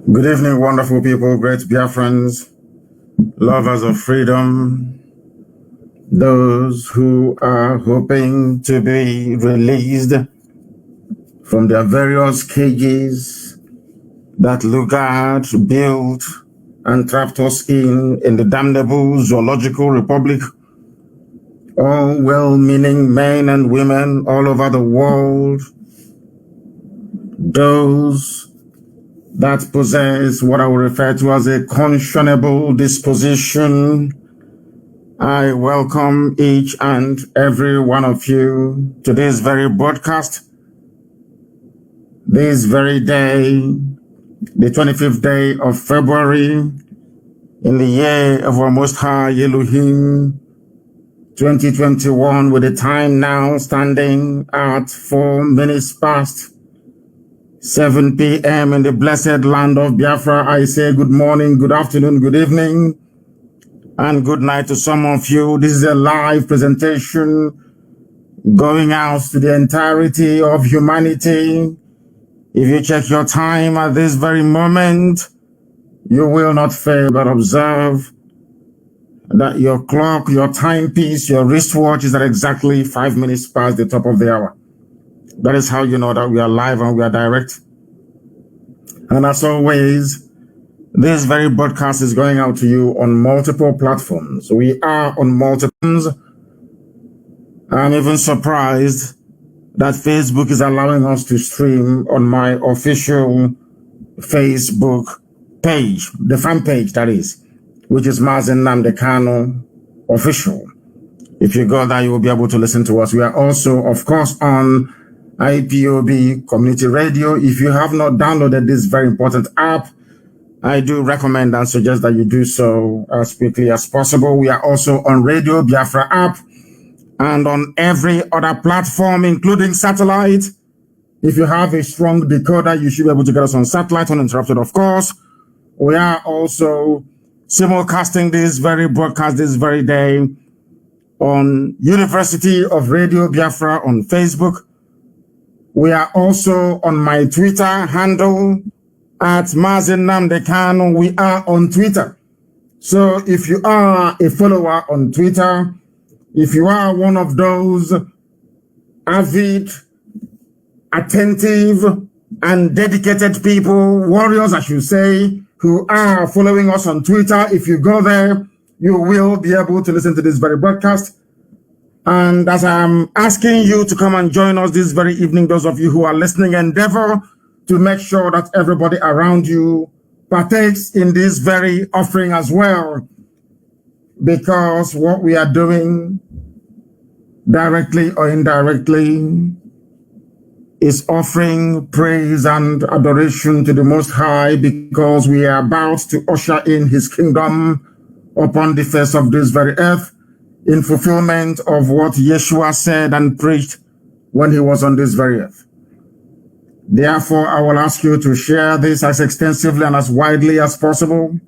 Good evening, wonderful people, great Biafrans, lovers of freedom, those who are hoping to be released from their various cages that Lugard built and trapped us in the damnable zoological republic. All well-meaning men and women all over the world, those that possess what I will refer to as a conscionable disposition, I welcome each and every one of you to this very broadcast, this very day, the 25th day of February, in the year of our Most High Elohim, 2021, with the time now standing at 4 minutes past 7 p.m. in the blessed land of Biafra. I say good morning, good afternoon, good evening, and good night to some of you. This is a live presentation going out to the entirety of humanity. If you check your time at this very moment, you will not fail but observe that your clock, your timepiece, your wristwatch is at exactly 5 minutes past the top of the hour. That is how you know that we are live and we are direct. And as always, this very broadcast is going out to you on multiple platforms. We are on multiples. I'm even surprised that Facebook is allowing us to stream on my official Facebook page, the fan page that is, which is Mazi Nnamdi Kanu official. If you go there, you will be able to listen to us. We are also, of course, on IPOB Community Radio. If you have not downloaded this very important app, I do recommend and suggest that you do so as quickly as possible. We are also on Radio Biafra app and on every other platform, including satellite. If you have a strong decoder, you should be able to get us on satellite uninterrupted, of course. We are also simulcasting this very broadcast this very day on University of Radio Biafra on Facebook. We are also on my Twitter handle at Mazi Nnamdi Kanu. We are on Twitter. So if you are a follower on Twitter, if you are one of those avid, attentive, and dedicated people, warriors, I should say, who are following us on Twitter, if you go there, you will be able to listen to this very broadcast. And as I'm asking you to come and join us this very evening, those of you who are listening, endeavor to make sure that everybody around you partakes in this very offering as well. Because what we are doing, directly or indirectly, is offering praise and adoration to the Most High, because we are about to usher in His kingdom upon the face of this very earth in fulfillment of what Yeshua said and preached when he was on this very earth. Therefore, I will ask you to share this as extensively and as widely as possible.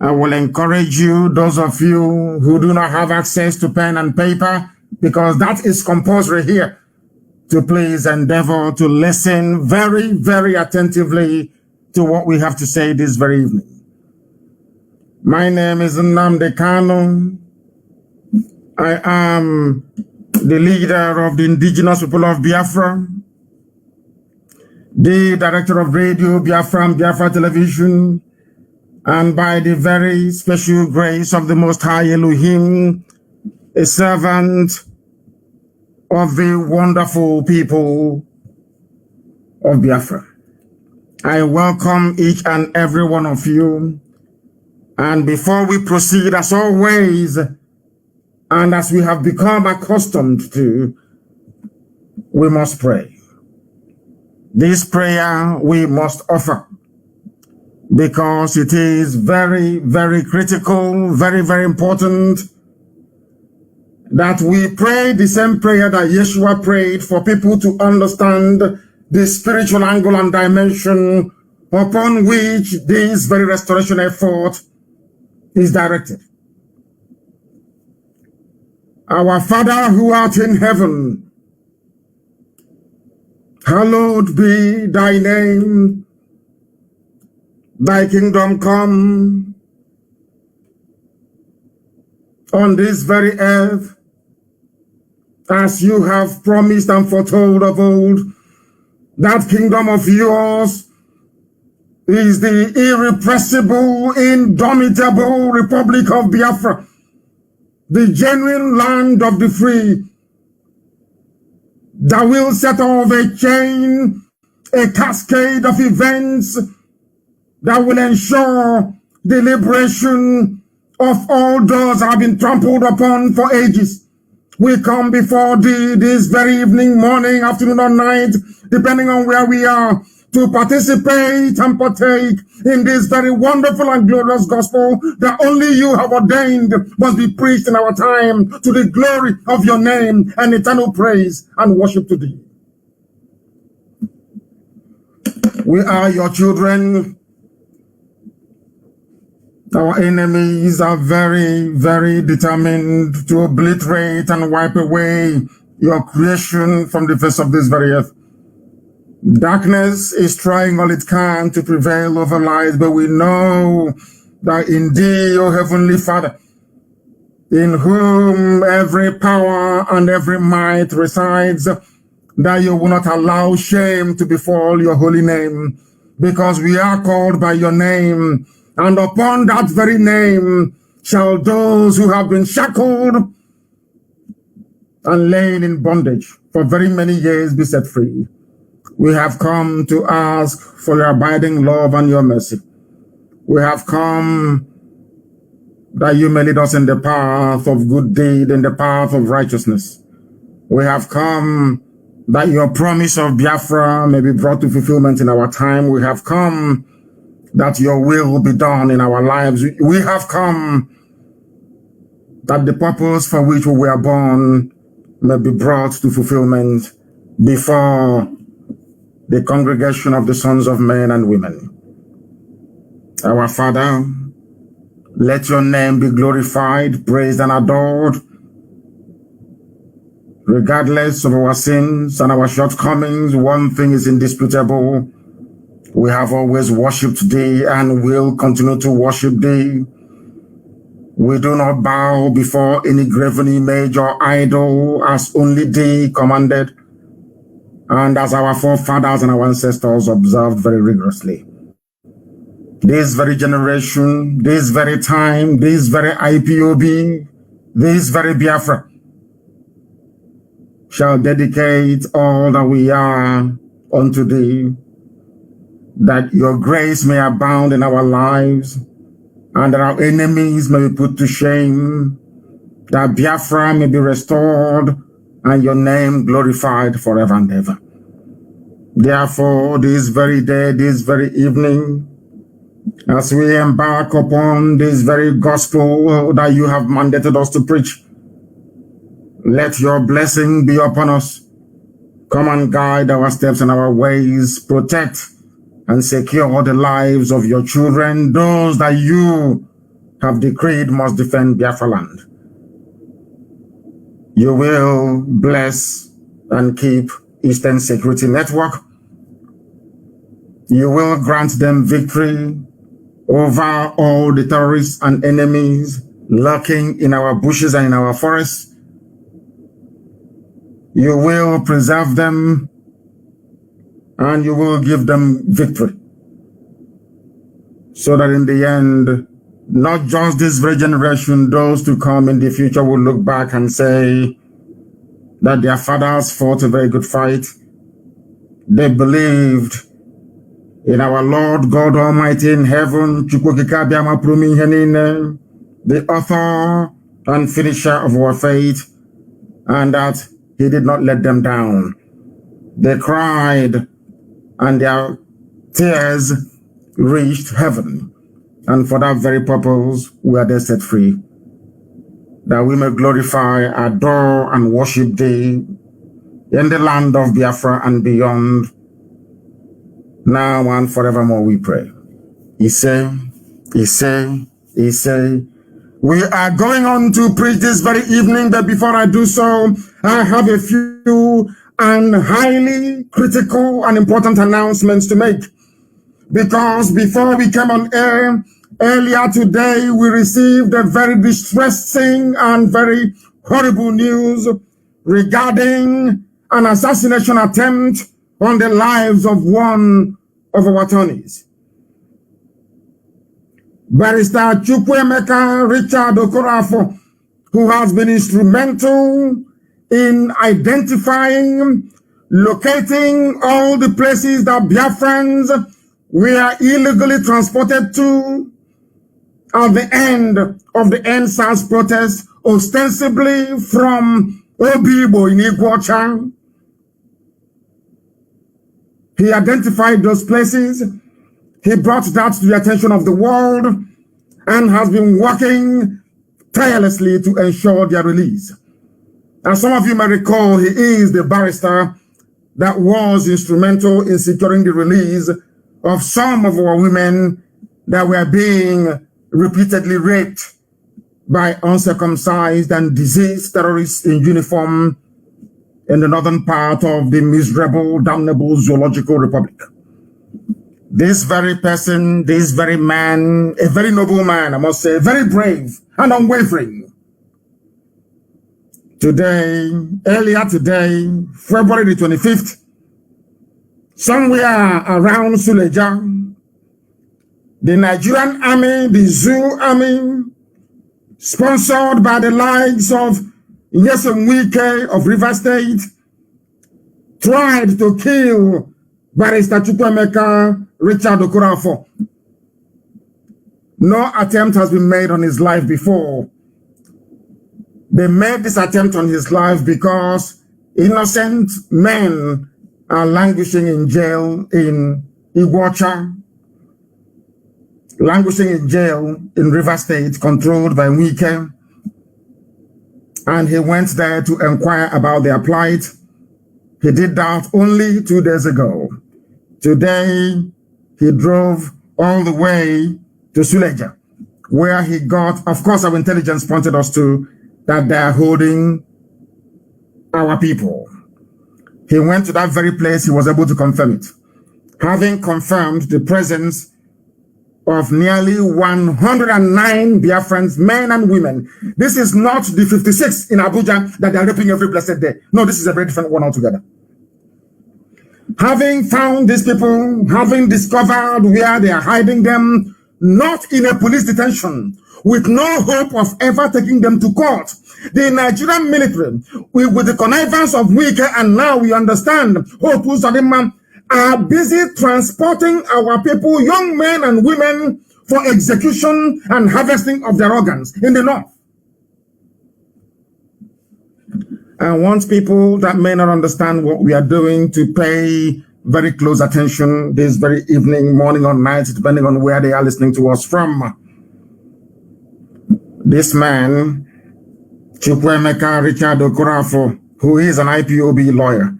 I will encourage you, those of you who do not have access to pen and paper, because that is compulsory here, to please endeavor to listen very, very attentively to what we have to say this very evening. My name is Nnamdi Kanu. I am the leader of the indigenous people of Biafra, the director of radio, Biafra and Biafra television, and by the very special grace of the Most High Elohim, a servant of the wonderful people of Biafra. I welcome each and every one of you. And before we proceed, as always, and as we have become accustomed to, we must pray. This prayer we must offer because it is very, very critical, very, very important that we pray the same prayer that Yeshua prayed for people to understand the spiritual angle and dimension upon which this very restoration effort is directed. Our Father who art in heaven, hallowed be thy name. Thy kingdom come on this very earth as you have promised and foretold of old. That kingdom of yours is the irrepressible, indomitable Republic of Biafra, the genuine land of the free, that will set off a chain, a cascade of events that will ensure the liberation of all those that have been trampled upon for ages. We come before thee this very evening, morning, afternoon, or night, depending on where we are, to participate and partake in this very wonderful and glorious gospel that only you have ordained must be preached in our time to the glory of your name and eternal praise and worship to thee. We are your children. Our enemies are very, very determined to obliterate and wipe away your creation from the face of this very earth. Darkness is trying all it can to prevail over light, but we know that in thee, O Heavenly Father, in whom every power and every might resides, that you will not allow shame to befall your holy name, because we are called by your name, and upon that very name shall those who have been shackled and lain in bondage for very many years be set free. We have come to ask for your abiding love and your mercy. We have come that you may lead us in the path of good deed, in the path of righteousness. We have come that your promise of Biafra may be brought to fulfillment in our time. We have come that your will be done in our lives. We have come that the purpose for which we were born may be brought to fulfillment before the congregation of the sons of men and women. Our Father, let your name be glorified, praised, and adored. Regardless of our sins and our shortcomings, one thing is indisputable. We have always worshipped thee and will continue to worship thee. We do not bow before any graven image or idol, as only thee commanded, and as our forefathers and our ancestors observed very rigorously. This very generation, this very time, this very IPOB, this very Biafra shall dedicate all that we are unto thee, that your grace may abound in our lives, and that our enemies may be put to shame, that Biafra may be restored, and your name glorified forever and ever. Therefore, this very day, this very evening, as we embark upon this very gospel that you have mandated us to preach. Let your blessing be upon us. Come and guide our steps and our ways. Protect and secure the lives of your children, those that you have decreed must defend Biafra land. You will bless and keep Eastern Security Network. You will grant them victory over all the terrorists and enemies lurking in our bushes and in our forests. You will preserve them and you will give them victory, so that in the end, not just this very generation, those to come in the future will look back and say that their fathers fought a very good fight. They believed in our Lord God Almighty in heaven, the author and finisher of our faith, and that he did not let them down. They cried, and their tears reached heaven. And for that very purpose, we are there set free, that we may glorify, adore, and worship thee in the land of Biafra and beyond, now and forevermore, we pray. He say, we are going on to preach this very evening, but before I do so, I have a few and highly critical and important announcements to make. Because before we came on air, earlier today, we received a very distressing and very horrible news regarding an assassination attempt on the lives of one of our attorneys. Barrister Chukwuemeka Richard Okorafo, who has been instrumental in identifying, locating all the places that Biafrans were illegally transported to at the end of the NSAS protest, ostensibly from OBI-IGBO in Iguacha. He identified those places. He brought that to the attention of the world and has been working tirelessly to ensure their release. And some of you may recall, he is the barrister that was instrumental in securing the release of some of our women that were being repeatedly raped by uncircumcised and diseased terrorists in uniform in the northern part of the miserable, damnable Zoological Republic. This very person, this very man, a very noble man, I must say, very brave and unwavering. Today, earlier today, February the 25th, somewhere around Suleja, the Nigerian army, the Zoo army, sponsored by the likes of Nyesom Wike of River State, tried to kill Barrister Chukwuemeka Richard Okorafo. No attempt has been made on his life before. They made this attempt on his life because innocent men are languishing in jail in Iguacha, languishing in jail in River State, controlled by Wike. And he went there to inquire about their plight. He did that only 2 days ago. Today, he drove all the way to Suleja, where he got, of course, our intelligence pointed us to that they are holding our people. He went to that very place, he was able to confirm it. Having confirmed the presence of nearly 109 Biafrans, men and women. This is not the 56 in Abuja that they are raping every blessed day. No, this is a very different one altogether. Having found these people, having discovered where they are hiding them, not in a police detention, with no hope of ever taking them to court, the Nigerian military, with the connivance of Wike, and now we understand, Hope Uzodinma, are busy transporting our people, young men and women, for execution and harvesting of their organs in the north. I want people that may not understand what we are doing to pay very close attention this very evening, morning or night, depending on where they are listening to us from. This man, Chukwuemeka Richard Okorafo, who is an IPOB lawyer,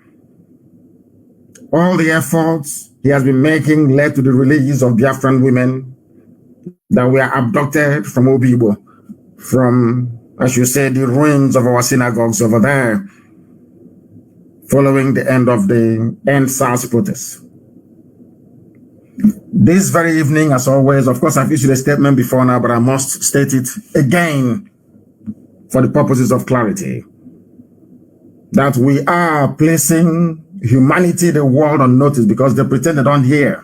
all the efforts he has been making led to the release of Biafran women that were abducted from OBI-IGBO, from, as you said, the ruins of our synagogues over there, following the end of the End SARS protest. This very evening, as always, of course, I've issued a statement before now, but I must state it again for the purposes of clarity, that we are placing humanity, the world, on notice because they pretend they don't hear.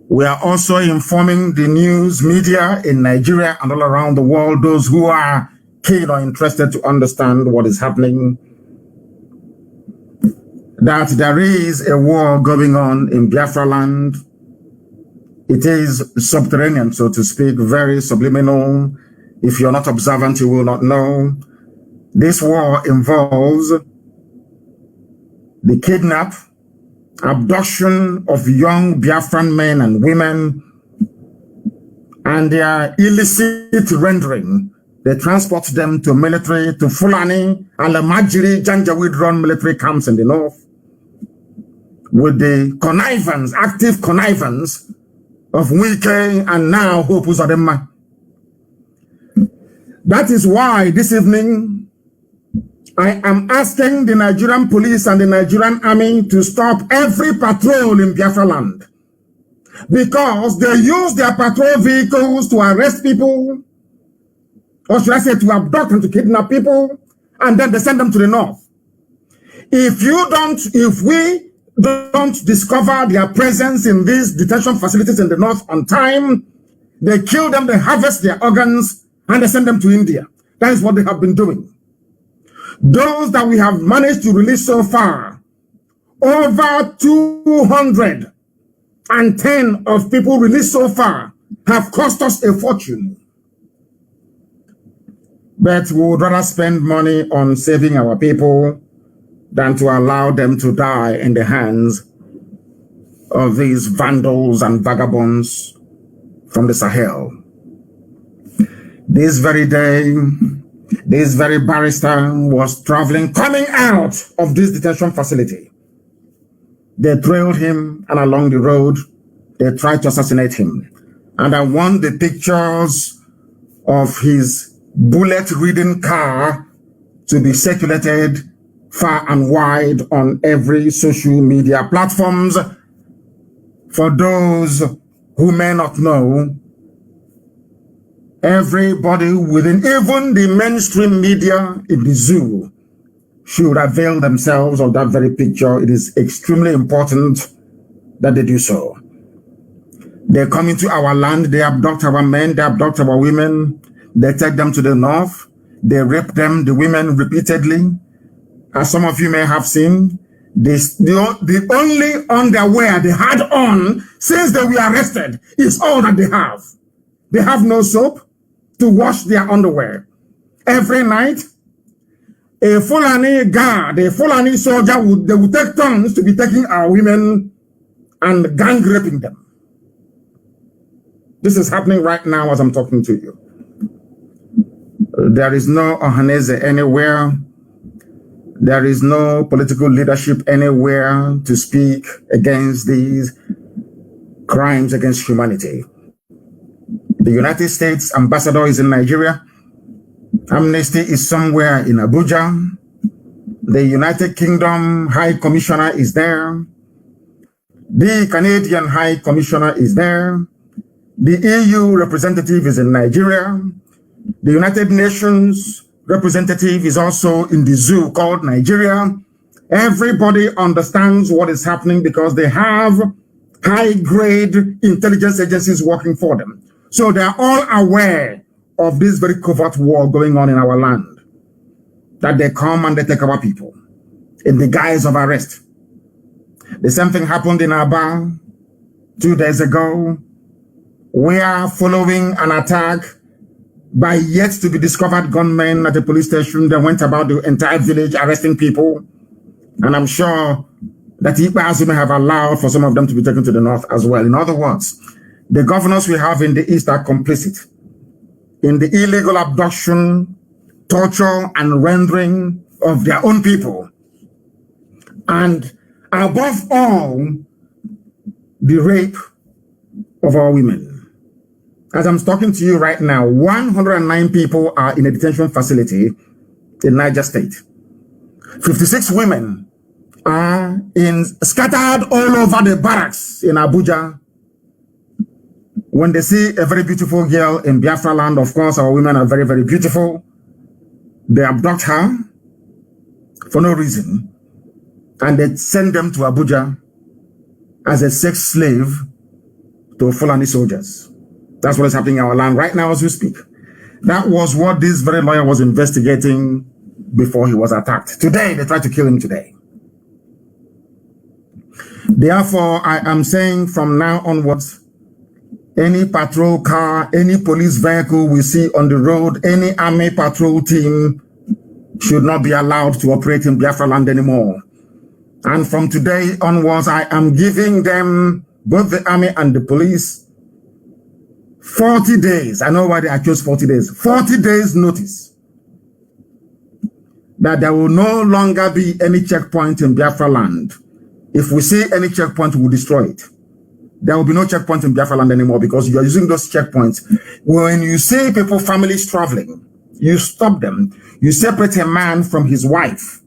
We are also informing the news media in Nigeria and all around the world, those who are keen or interested to understand what is happening, that there is a war going on in Biafra Land. It is subterranean, so to speak, very subliminal. If you're not observant, you will not know. This war involves the kidnap, abduction of young Biafran men and women, and their illicit rendering. They transport them to military, to Fulani, and the Majiri, Janjaweed-run military camps in the north, with the connivance, active connivance of Wike and now Hope Uzodinma. That is why this evening, I am asking the Nigerian police and the Nigerian army to stop every patrol in Biafra Land, because they use their patrol vehicles to arrest people, or should I say to abduct and to kidnap people, and then they send them to the north. If we don't discover their presence in these detention facilities in the north on time, they kill them, they harvest their organs, and they send them to India. That is what they have been doing. Those that we have managed to release so far, over 210 of people released so far, have cost us a fortune. But we would rather spend money on saving our people than to allow them to die in the hands of these vandals and vagabonds from the Sahel. This very day, this very barrister was traveling, coming out of this detention facility. They trailed him, and along the road, they tried to assassinate him. And I want the pictures of his bullet-ridden car to be circulated far and wide on every social media platforms. For those who may not know, everybody within even the mainstream media in the zoo should avail themselves of that very picture. It is extremely important that they do so. They come into our land, they abduct our men, they abduct our women, they take them to the north, they rape them, the women, repeatedly. As some of you may have seen, the only underwear they had on since they were arrested is all that they have. They have no soap to wash their underwear. Every night, a Fulani guard, a Fulani soldier, they would take turns to be taking our women and gang raping them. This is happening right now as I'm talking to you. There is no Ohaneze anywhere. There is no political leadership anywhere to speak against these crimes against humanity. The United States ambassador is in Nigeria. Amnesty is somewhere in Abuja. The United Kingdom High Commissioner is there. The Canadian High Commissioner is there. The EU representative is in Nigeria. The United Nations representative is also in the zoo called Nigeria. Everybody understands what is happening because they have high-grade intelligence agencies working for them. So they are all aware of this very covert war going on in our land, that they come and they take our people in the guise of arrest. The same thing happened in Aba 2 days ago. We are following an attack by yet to be discovered gunmen at a police station. They went about the entire village arresting people. And I'm sure that Ikpeazu may have allowed for some of them to be taken to the north as well. In other words, the governors we have in the east are complicit in the illegal abduction, torture, and rendering of their own people. And above all, the rape of our women. As I'm talking to you right now, 109 people are in a detention facility in Niger State. 56 women are scattered all over the barracks in Abuja. When they see a very beautiful girl in Biafra Land, of course, our women are very, very beautiful. They abduct her for no reason, and they send them to Abuja as a sex slave to Fulani soldiers. That's what is happening in our land right now as we speak. That was what this very lawyer was investigating before he was attacked. Today, they tried to kill him today. Therefore, I am saying from now onwards, any patrol car, any police vehicle we see on the road, any army patrol team should not be allowed to operate in Biafra Land anymore. And from today onwards, I am giving them, both the army and the police, 40 days. I know why I chose 40 days. 40 days notice that there will no longer be any checkpoint in Biafra Land. If we see any checkpoint, we'll destroy it. There will be no checkpoint in Biafra Land anymore because you are using those checkpoints. When you see people, families traveling, you stop them. You separate a man from his wife.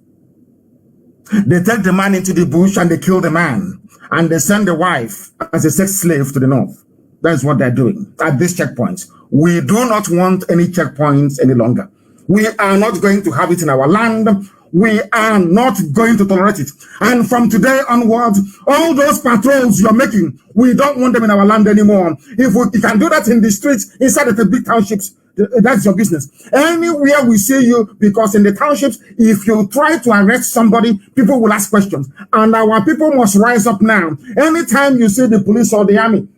They take the man into the bush and they kill the man. And they send the wife as a sex slave to the north. That is what they're doing at these checkpoints. We do not want any checkpoints any longer. We are not going to have it in our land. We are not going to tolerate it. And from today onwards, all those patrols you're making, we don't want them in our land anymore. If we can do that in the streets, inside of the big townships, that's your business. Anywhere we see you, because in the townships, if you try to arrest somebody, people will ask questions. And our people must rise up now. Anytime you see the police or the army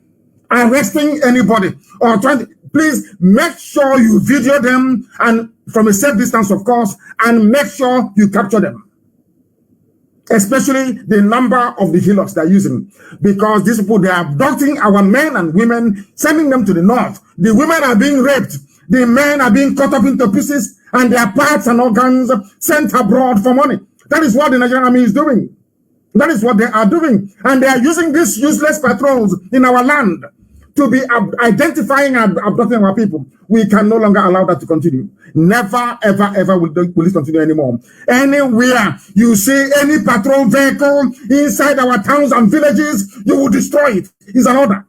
arresting anybody or trying to, please make sure you video them, and from a safe distance, of course, and make sure you capture them. Especially the number of the hillocks they're using. Because these people, they are abducting our men and women, sending them to the north. The women are being raped. The men are being cut up into pieces, and their parts and organs sent abroad for money. That is what the Nigerian army is doing. That is what they are doing. And they are using these useless patrols in our land to be identifying and abducting our people. We can no longer allow that to continue. Never, ever, ever will this continue anymore. Anywhere you see any patrol vehicle inside our towns and villages, you will destroy it. It's an order.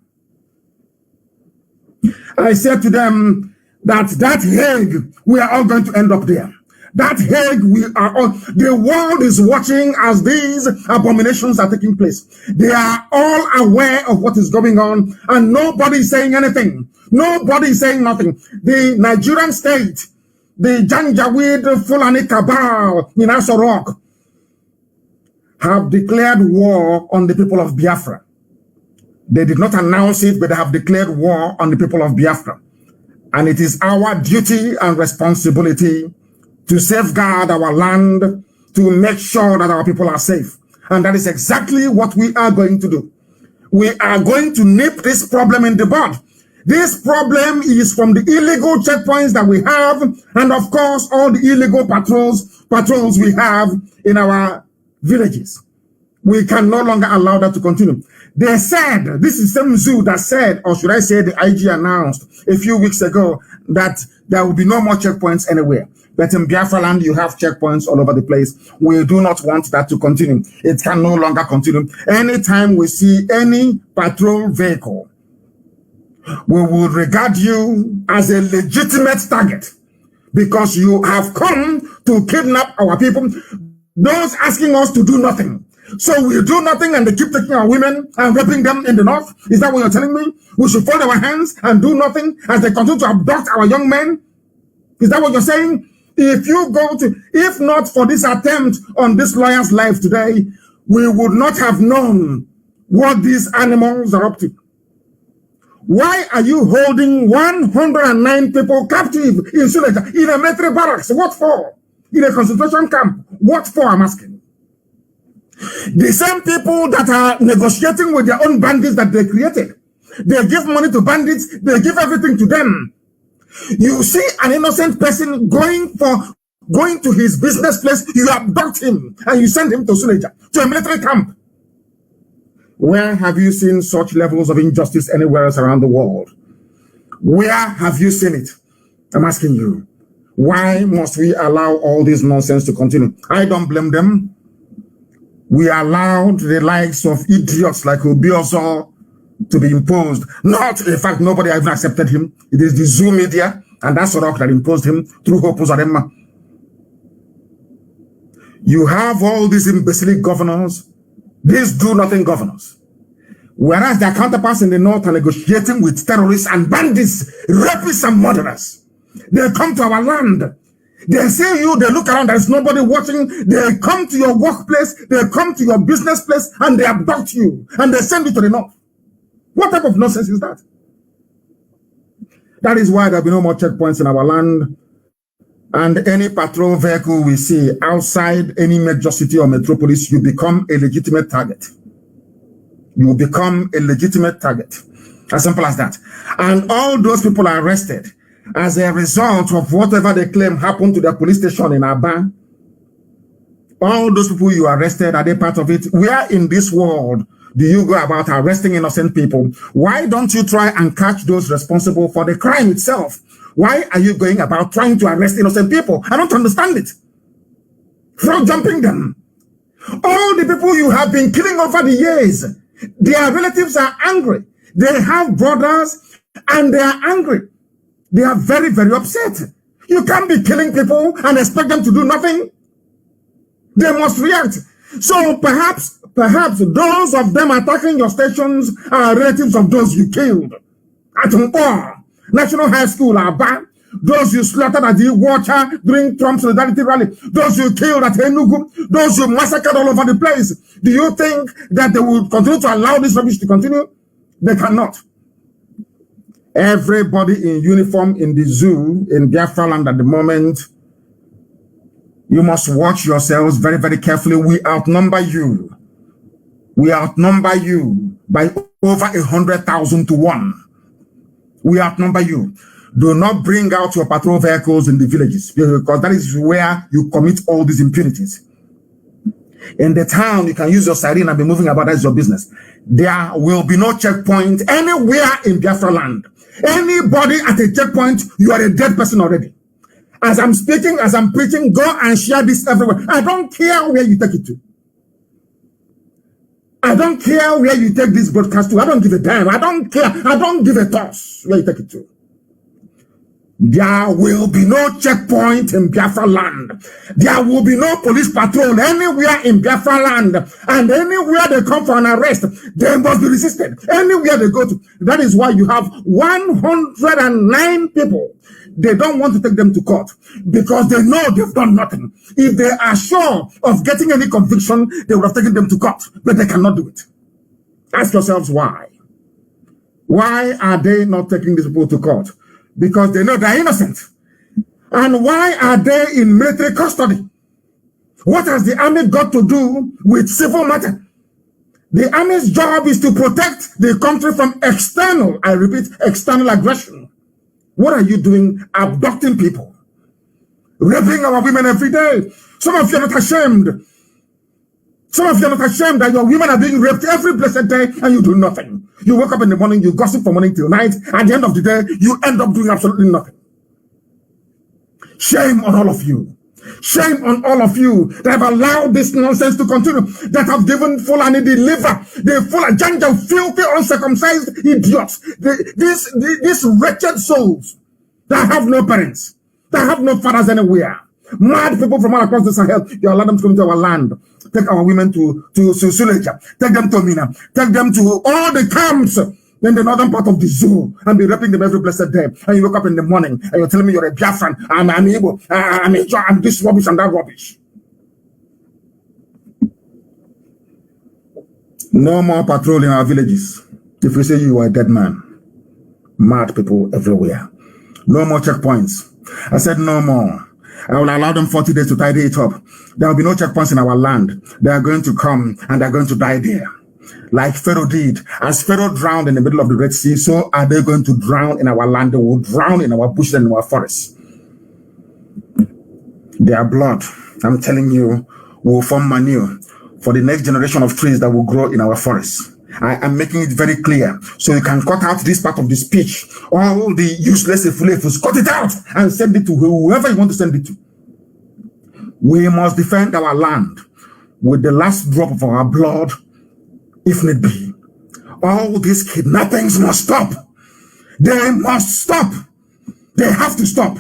I said to them that Hague, we are all going to end up there. That Hague, we are all, the world is watching as these abominations are taking place. They are all aware of what is going on, and nobody is saying anything. Nobody is saying nothing. The Nigerian state, the Janjaweed Fulani cabal in Aso Rock, have declared war on the people of Biafra. They did not announce it, but they have declared war on the people of Biafra. And it is our duty and responsibility to safeguard our land, to make sure that our people are safe. And that is exactly what we are going to do. We are going to nip this problem in the bud. This problem is from the illegal checkpoints that we have, and of course, all the illegal patrols we have in our villages. We can no longer allow that to continue. They said, this is some zoo that said, or should I say the IG announced a few weeks ago, that there will be no more checkpoints anywhere. But in Biafra Land, you have checkpoints all over the place. We do not want that to continue. It can no longer continue. Anytime we see any patrol vehicle, we will regard you as a legitimate target because you have come to kidnap our people, those asking us to do nothing. So we do nothing and they keep taking our women and raping them in the north. Is that what you're telling me? We should fold our hands and do nothing as they continue to abduct our young men? Is that what you're saying? If not for this attempt on this lawyer's life today, we would not have known what these animals are up to. Why are you holding 109 people captive in Suleja, in a military barracks? What for? In a concentration camp? What for, I'm asking? The same people that are negotiating with their own bandits that they created. They give money to bandits. They give everything to them. You see an innocent person going to his business place, you abduct him and you send him to Suleja, to a military camp. Where have you seen such levels of injustice anywhere else around the world? Where have you seen it? I'm asking you. Why must we allow all this nonsense to continue? I don't blame them. We allowed the likes of idiots like Obioso to be imposed. Not, in fact, nobody even accepted him. It is the Zoo media and that's Sorok that imposed him through Hope Uzodimma. You have all these imbecile governors, these do-nothing governors, whereas their counterparts in the north are negotiating with terrorists and bandits, rapists and murderers. They come to our land. They see you, they look around, there's nobody watching. They come to your workplace, they come to your business place, and they abduct you, and they send you to the north. What type of nonsense is that? That is why there'll be no more checkpoints in our land. And any patrol vehicle we see outside any major city or metropolis, you become a legitimate target. You become a legitimate target. As simple as that. And all those people are arrested as a result of whatever they claim happened to their police station in Aba. All those people you arrested, are they part of it? Where in this world do you go about arresting innocent people? Why don't you try and catch those responsible for the crime itself? Why are you going about trying to arrest innocent people? I don't understand it. From jumping them. All the people you have been killing over the years, their relatives are angry. They have brothers and they are angry. They are very, very upset. You can't be killing people and expect them to do nothing. They must react. So perhaps those of them attacking your stations are relatives of those you killed. At Mpo, National High School, Aba, those you slaughtered at the Water during Trump's Solidarity Rally, those you killed at Enugu, those you massacred all over the place. Do you think that they will continue to allow this rubbish to continue? They cannot. Everybody in uniform in the zoo in Biafra Land at the moment, you must watch yourselves very, very carefully. We outnumber you. We outnumber you by over 100,000 to 1. We outnumber you. Do not bring out your patrol vehicles in the villages, because that is where you commit all these impunities. In the town, you can use your siren and be moving about. That's your business. There will be no checkpoint anywhere in Biafra Land. Anybody at a checkpoint, you are a dead person already. As I'm speaking, as I'm preaching, go and share this everywhere. I don't care where you take it to. I don't care where you take this broadcast to. I don't give a damn. I don't care. I don't give a toss where you take it to. There will be no checkpoint in Biafra Land. There will be no police patrol anywhere in Biafra Land. And anywhere they come for an arrest, they must be resisted. Anywhere they go to. That is why you have 109 people. They don't want to take them to court because they know they've done nothing. If they are sure of getting any conviction, they would have taken them to court, but they cannot do it. Ask yourselves why. Why are they not taking these people to court? Because they know they're innocent. And why are they in military custody? What has the army got to do with civil matter? The army's job is to protect the country from external, I repeat, external aggression. What are you doing? Abducting people. Raping our women every day. Some of you are not ashamed. Some of you are not ashamed that your women are being raped every blessed day and you do nothing. You wake up in the morning, you gossip from morning till night. At the end of the day, you end up doing absolutely nothing. Shame on all of you. Shame on all of you that have allowed this nonsense to continue, that have given Fulani the liver, the full agenda, filthy, uncircumcised idiots, these wretched souls that have no parents, that have no fathers anywhere. Mad people from all across the Sahel, you allow them to come to our land. Take our women to Suleja, take them to Mina, take them to all the camps in the northern part of the zoo and be raping them every blessed day. And you wake up in the morning and you're telling me you're a Biafran, I'm Igbo, I'm this rubbish and that rubbish. No more patrol in our villages. If we say you are a dead man, mad people everywhere. No more checkpoints. I said no more. I will allow them 40 days to tidy it up. There will be no checkpoints in our land. They are going to come and they're going to die there. Like Pharaoh did. As Pharaoh drowned in the middle of the Red Sea, so are they going to drown in our land. They will drown in our bushes and in our forests. Their blood, I'm telling you, will form manure for the next generation of trees that will grow in our forests. I am making it very clear. So you can cut out this part of the speech. All the useless effluents, cut it out and send it to whoever you want to send it to. We must defend our land with the last drop of our blood, if need be. All these kidnappings must stop. They must stop. They have to stop.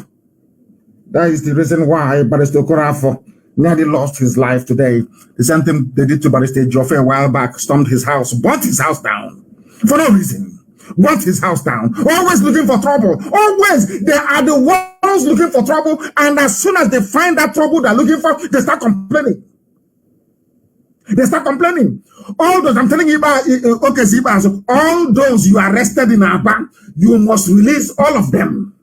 That is the reason why Barrister Okorafor nearly lost his life today. The same thing they did to Barrister Joffrey a while back, stormed his house, burnt his house down for no reason. Burnt his house down. Always looking for trouble. Always. They are the ones looking for trouble, and as soon as they find that trouble they're looking for, they start complaining. They start complaining. All those, I'm telling you about, okay, so all those you arrested in Aba, you must release all of them.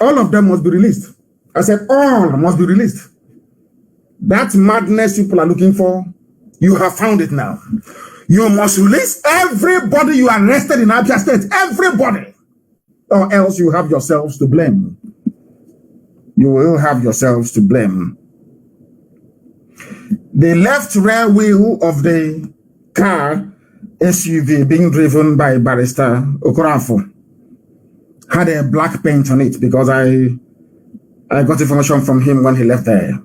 All of them must be released. I said all must be released. That madness people are looking for, you have found it now. You must release everybody you arrested in Abia State. Everybody. Or else you have yourselves to blame. You will have yourselves to blame. The left rear wheel of the car SUV being driven by Barrister Okorafor had a black paint on it because I got information from him when he left there.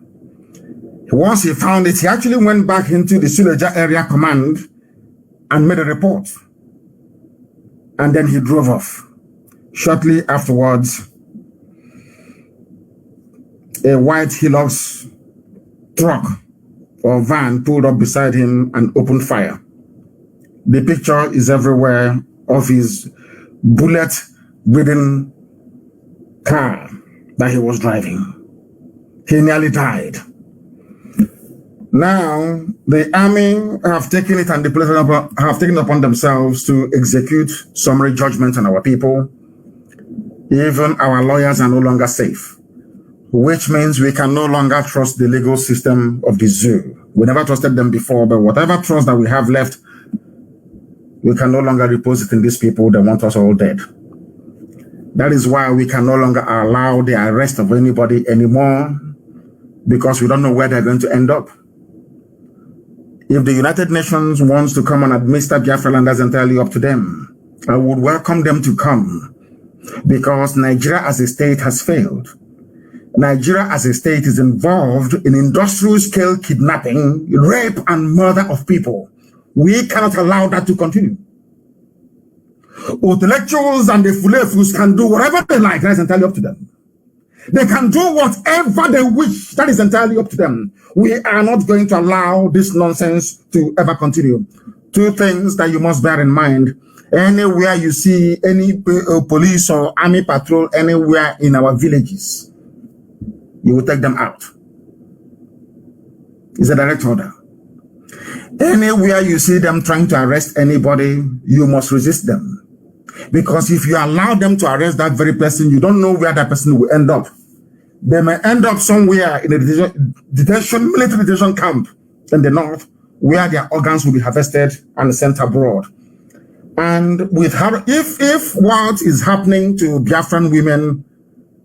Once he found it, he actually went back into the Suleja Area Command and made a report. And then he drove off. Shortly afterwards, a white Hilux truck or van pulled up beside him and opened fire. The picture is everywhere of his bullet-ridden car that he was driving. He nearly died. Now, the army have taken it and the police have taken it upon themselves to execute summary judgment on our people. Even our lawyers are no longer safe, which means we can no longer trust the legal system of the zoo. We never trusted them before, but whatever trust that we have left, we can no longer repose it in these people that want us all dead. That is why we can no longer allow the arrest of anybody anymore, because we don't know where they're going to end up. If the United Nations wants to come and administer Biafra Land, that's entirely up to them. I would welcome them to come, because Nigeria as a state has failed. Nigeria as a state is involved in industrial scale kidnapping, rape, and murder of people. We cannot allow that to continue. Intellectuals and the fulefus can do whatever they like. That's entirely up to them. They can do whatever they wish. That is entirely up to them. We are not going to allow this nonsense to ever continue. Two things that you must bear in mind. Anywhere you see any police or army patrol anywhere in our villages, you will take them out. It's a direct order. Anywhere you see them trying to arrest anybody, you must resist them. Because if you allow them to arrest that very person, you don't know where that person will end up. They may end up somewhere in a military detention camp in the north, where their organs will be harvested and sent abroad. And with her, if what is happening to Biafran women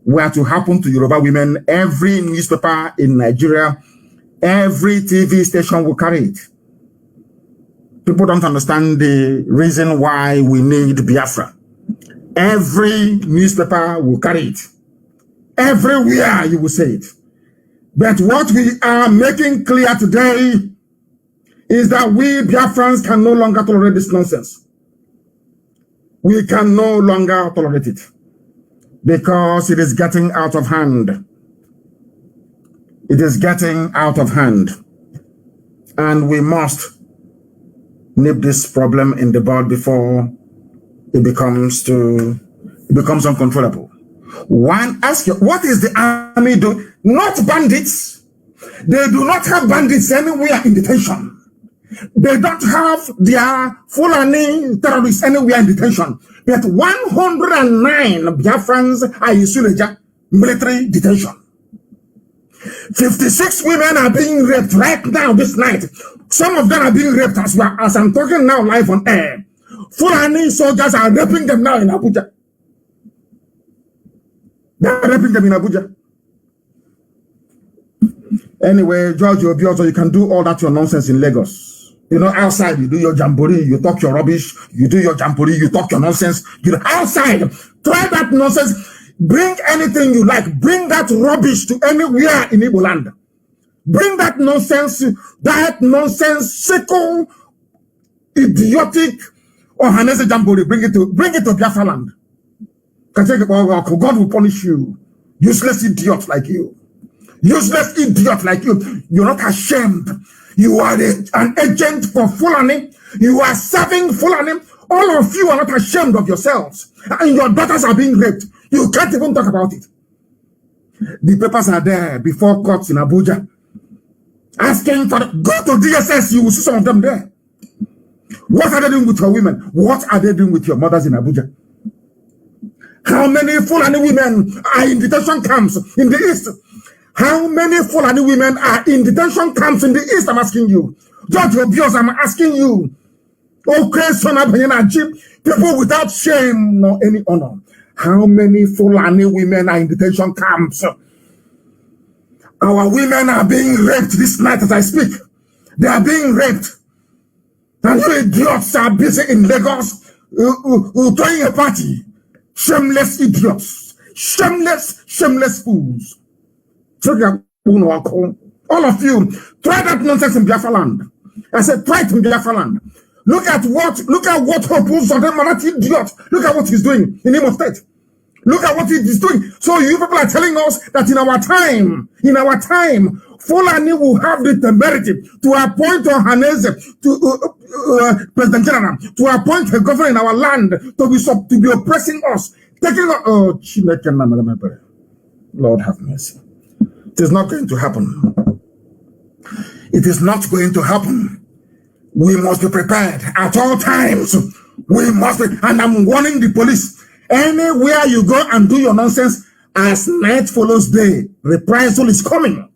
were to happen to Yoruba women, every newspaper in Nigeria, every TV station will carry it. People don't understand the reason why we need Biafra. Every newspaper will carry it. Everywhere you will say it. But what we are making clear today is that we Biafrans can no longer tolerate this nonsense. We can no longer tolerate it, because it is getting out of hand. It is getting out of hand. And we must nip this problem in the bud before it becomes uncontrollable. One, ask you, what is the army doing? Not bandits. They do not have bandits anywhere in detention. They don't have their Fulani terrorists anywhere in detention. But 109 Biafrans are in Suleja. military detention. 56 women are being raped right now this night. Some of them are being raped as I'm talking now live on air. Fulani soldiers are raping them now in Abuja. They're raping them in Abuja. Anyway, George Obiozo, you can do all that your nonsense in Lagos. You know, outside you do your jamboree, you talk your rubbish, you do your jamboree, you talk your nonsense. You know, outside, try that nonsense. Bring anything you like. Bring that rubbish to anywhere in Igbo land. Bring that nonsensical, idiotic, or Hanese jamboree. Bring it to Biafra Land. God will punish you. Useless idiot like you. Useless idiot like you. You're not ashamed. You are an agent for Fulani. You are serving Fulani. All of you are not ashamed of yourselves. And your daughters are being raped. You can't even talk about it. The papers are there before courts in Abuja. Asking for go to DSS, you will see some of them there. What are they doing with your women? What are they doing with your mothers in Abuja? How many Fulani women are in detention camps in the east? How many Fulani women are in detention camps in the east? I'm asking you. George Obiozo, I'm asking you. Okay, son of people without shame nor any honor. How many Fulani women are in detention camps? Our women are being raped this night as I speak. They are being raped. And you idiots are busy in Lagos throwing a party. Shameless idiots. Shameless fools. All of you, try that nonsense in Biafra Land. I said, try it in Biafra Land. Look at what Hope's on that idiot. Look at what he's doing in name of state. Look at what he's doing. So you people are telling us that in our time, Fulani will have the temerity to appoint Ohaneze to President General, to appoint a governor in our land to be oppressing us, taking Lord have mercy. It is not going to happen. It is not going to happen. We must be prepared at all times. We must be, and I'm warning the police. Anywhere you go and do your nonsense, as night follows day, reprisal is coming.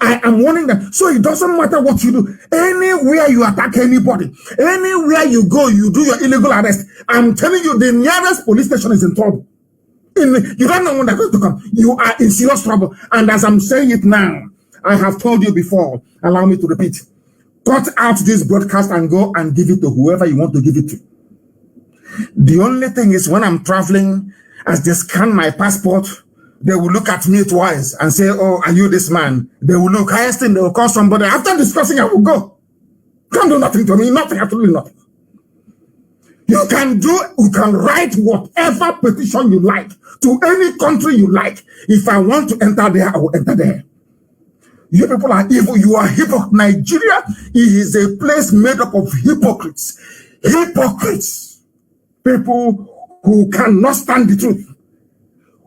I am warning them. So it doesn't matter what you do. Anywhere you attack anybody, anywhere you go, you do your illegal arrest. I'm telling you, the nearest police station is in trouble. You don't know when they're going to come. You are in serious trouble. And as I'm saying it now, I have told you before, allow me to repeat. Cut out this broadcast and go and give it to whoever you want to give it to. The only thing is when I'm traveling, as they scan my passport, they will look at me twice and say, oh, are you this man? They will look, highest thing, they will call somebody. After discussing, I will go. Can't do nothing to me, nothing, absolutely nothing. You can write whatever petition you like to any country you like. If I want to enter there, I will enter there. You people are evil. You are hypocrites. Nigeria is a place made up of hypocrites. Hypocrites. People who cannot stand the truth.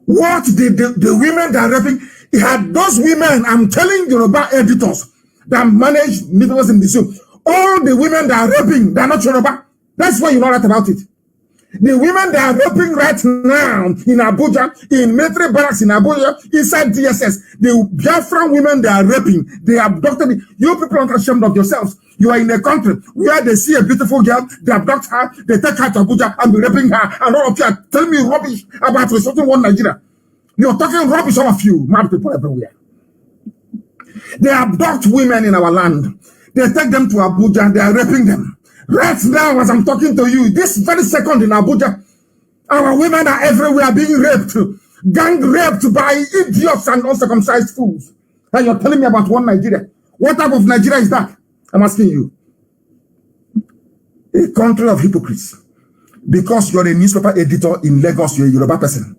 What the women that are raping, it had those women, I'm telling you about editors that manage newspapers in the zoo. All the women that are raping, they are not Yoruba. That's why you know right about it. The women that are raping right now in Abuja, in military barracks in Abuja, inside DSS, the Biafran women that are raping, they abducted. You people aren't ashamed of yourselves. You are in a country where they see a beautiful girl, they abduct her, they take her to Abuja and be raping her, and all of you are telling me rubbish about resorting one Nigeria. You're talking rubbish, all of you, mad people everywhere. They abduct women in our land. They take them to Abuja, they are raping them. Right now, as I'm talking to you, this very second in Abuja, our women are everywhere being raped, gang raped by idiots and uncircumcised fools. And you're telling me about one Nigeria. What type of Nigeria is that? I'm asking you. A country of hypocrites. Because you're a newspaper editor in Lagos, you're a Yoruba person.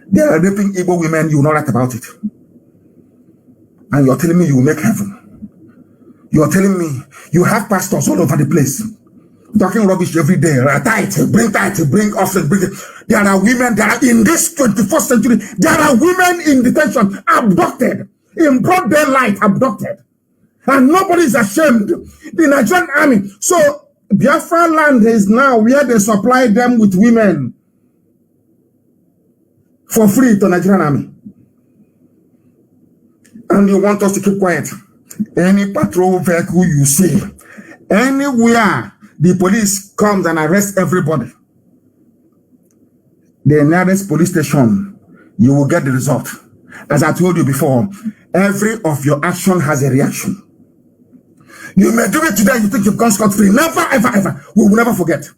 They are raping Igbo women, you will not write about it. And you're telling me you will make heaven. You're telling me you have pastors all over the place talking rubbish every day. Tithe, bring offering, bring it. There are women that are in this 21st century. There are women in detention, abducted, in broad daylight, abducted. And nobody is ashamed. The Nigerian army. So Biafra Land is now where they supply them with women. for free to Nigerian army. And you want us to keep quiet. Any patrol vehicle you see, anywhere the police comes and arrests everybody, the nearest police station, you will get the result. As I told you before, every of your action has a reaction. You may do it today, you think you've gone scot-free. Never, ever, ever. We will never forget.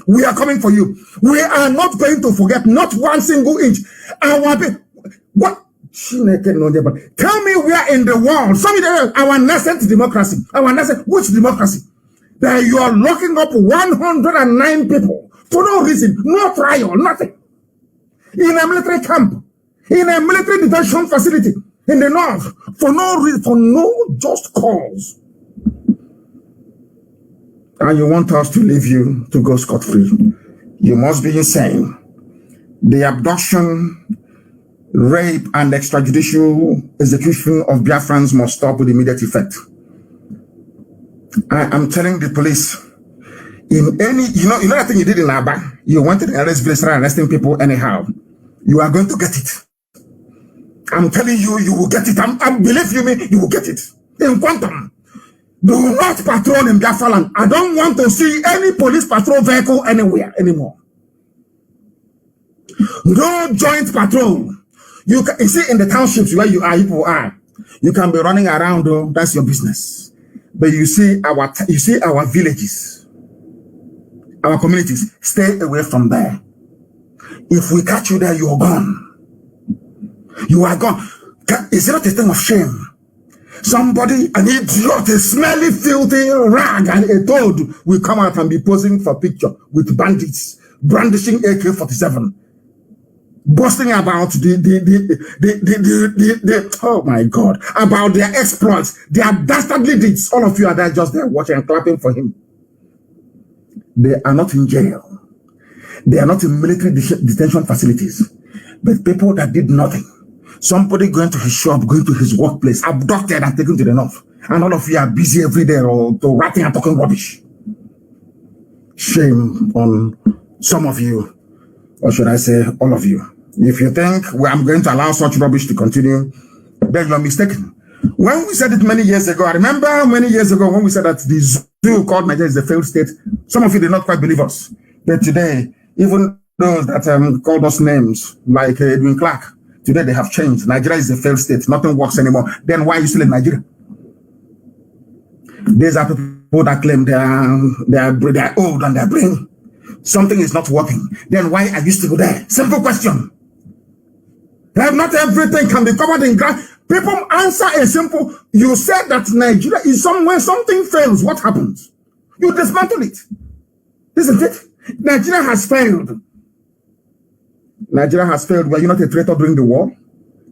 We are coming for you. We are not going to forget, not one single inch. What? Tell me where in the world, our nascent democracy, which democracy? That you are locking up 109 people for no reason, no trial, nothing. In a military camp, in a military detention facility in the north, for no reason, for no just cause. And you want us to leave you to go scot-free. You must be insane. The abduction, rape, and extrajudicial execution of Biafrans must stop with immediate effect. I am telling the police, in any, you know that thing you did in Aba, you wanted to arrest village, arresting people anyhow. You are going to get it. I'm telling you, you will get it. Believe you me, you will get it. In quantum. Do not patrol in Biafra Land. I don't want to see any police patrol vehicle anywhere anymore. No joint patrol. You see, in the townships where people are, you can be running around, though, that's your business. But you see our villages, our communities, stay away from there. If we catch you there, you are gone. You are gone. Is it not a thing of shame? Somebody, an idiot, a smelly, filthy rag, and a toad will come out and be posing for picture with bandits, brandishing AK-47, boasting about oh my God, about their exploits, their dastardly deeds. All of you are there just there watching and clapping for him. They are not in jail. They are not in military detention facilities, but people that did nothing. Somebody going to his shop, going to his workplace, abducted and taken to the north. And all of you are busy every day or writing and talking rubbish. Shame on some of you, or should I say all of you. If you think I'm going to allow such rubbish to continue, then you're mistaken. When we said it many years ago, I remember many years ago when we said that the zoo called Nigeria is a failed state, some of you did not quite believe us. But today, even those that called us names, like Edwin Clark, today they have changed. Nigeria is a failed state. Nothing works anymore. Then why are you still in Nigeria? These are people that claim they are old and their brain. Something is not working. Then why are you still there? Simple question. Not everything can be covered in grass. People answer a simple. You said that Nigeria is somewhere something fails. What happens? You dismantle it. Isn't it? Nigeria has failed. Nigeria has failed. Were you not a traitor during the war?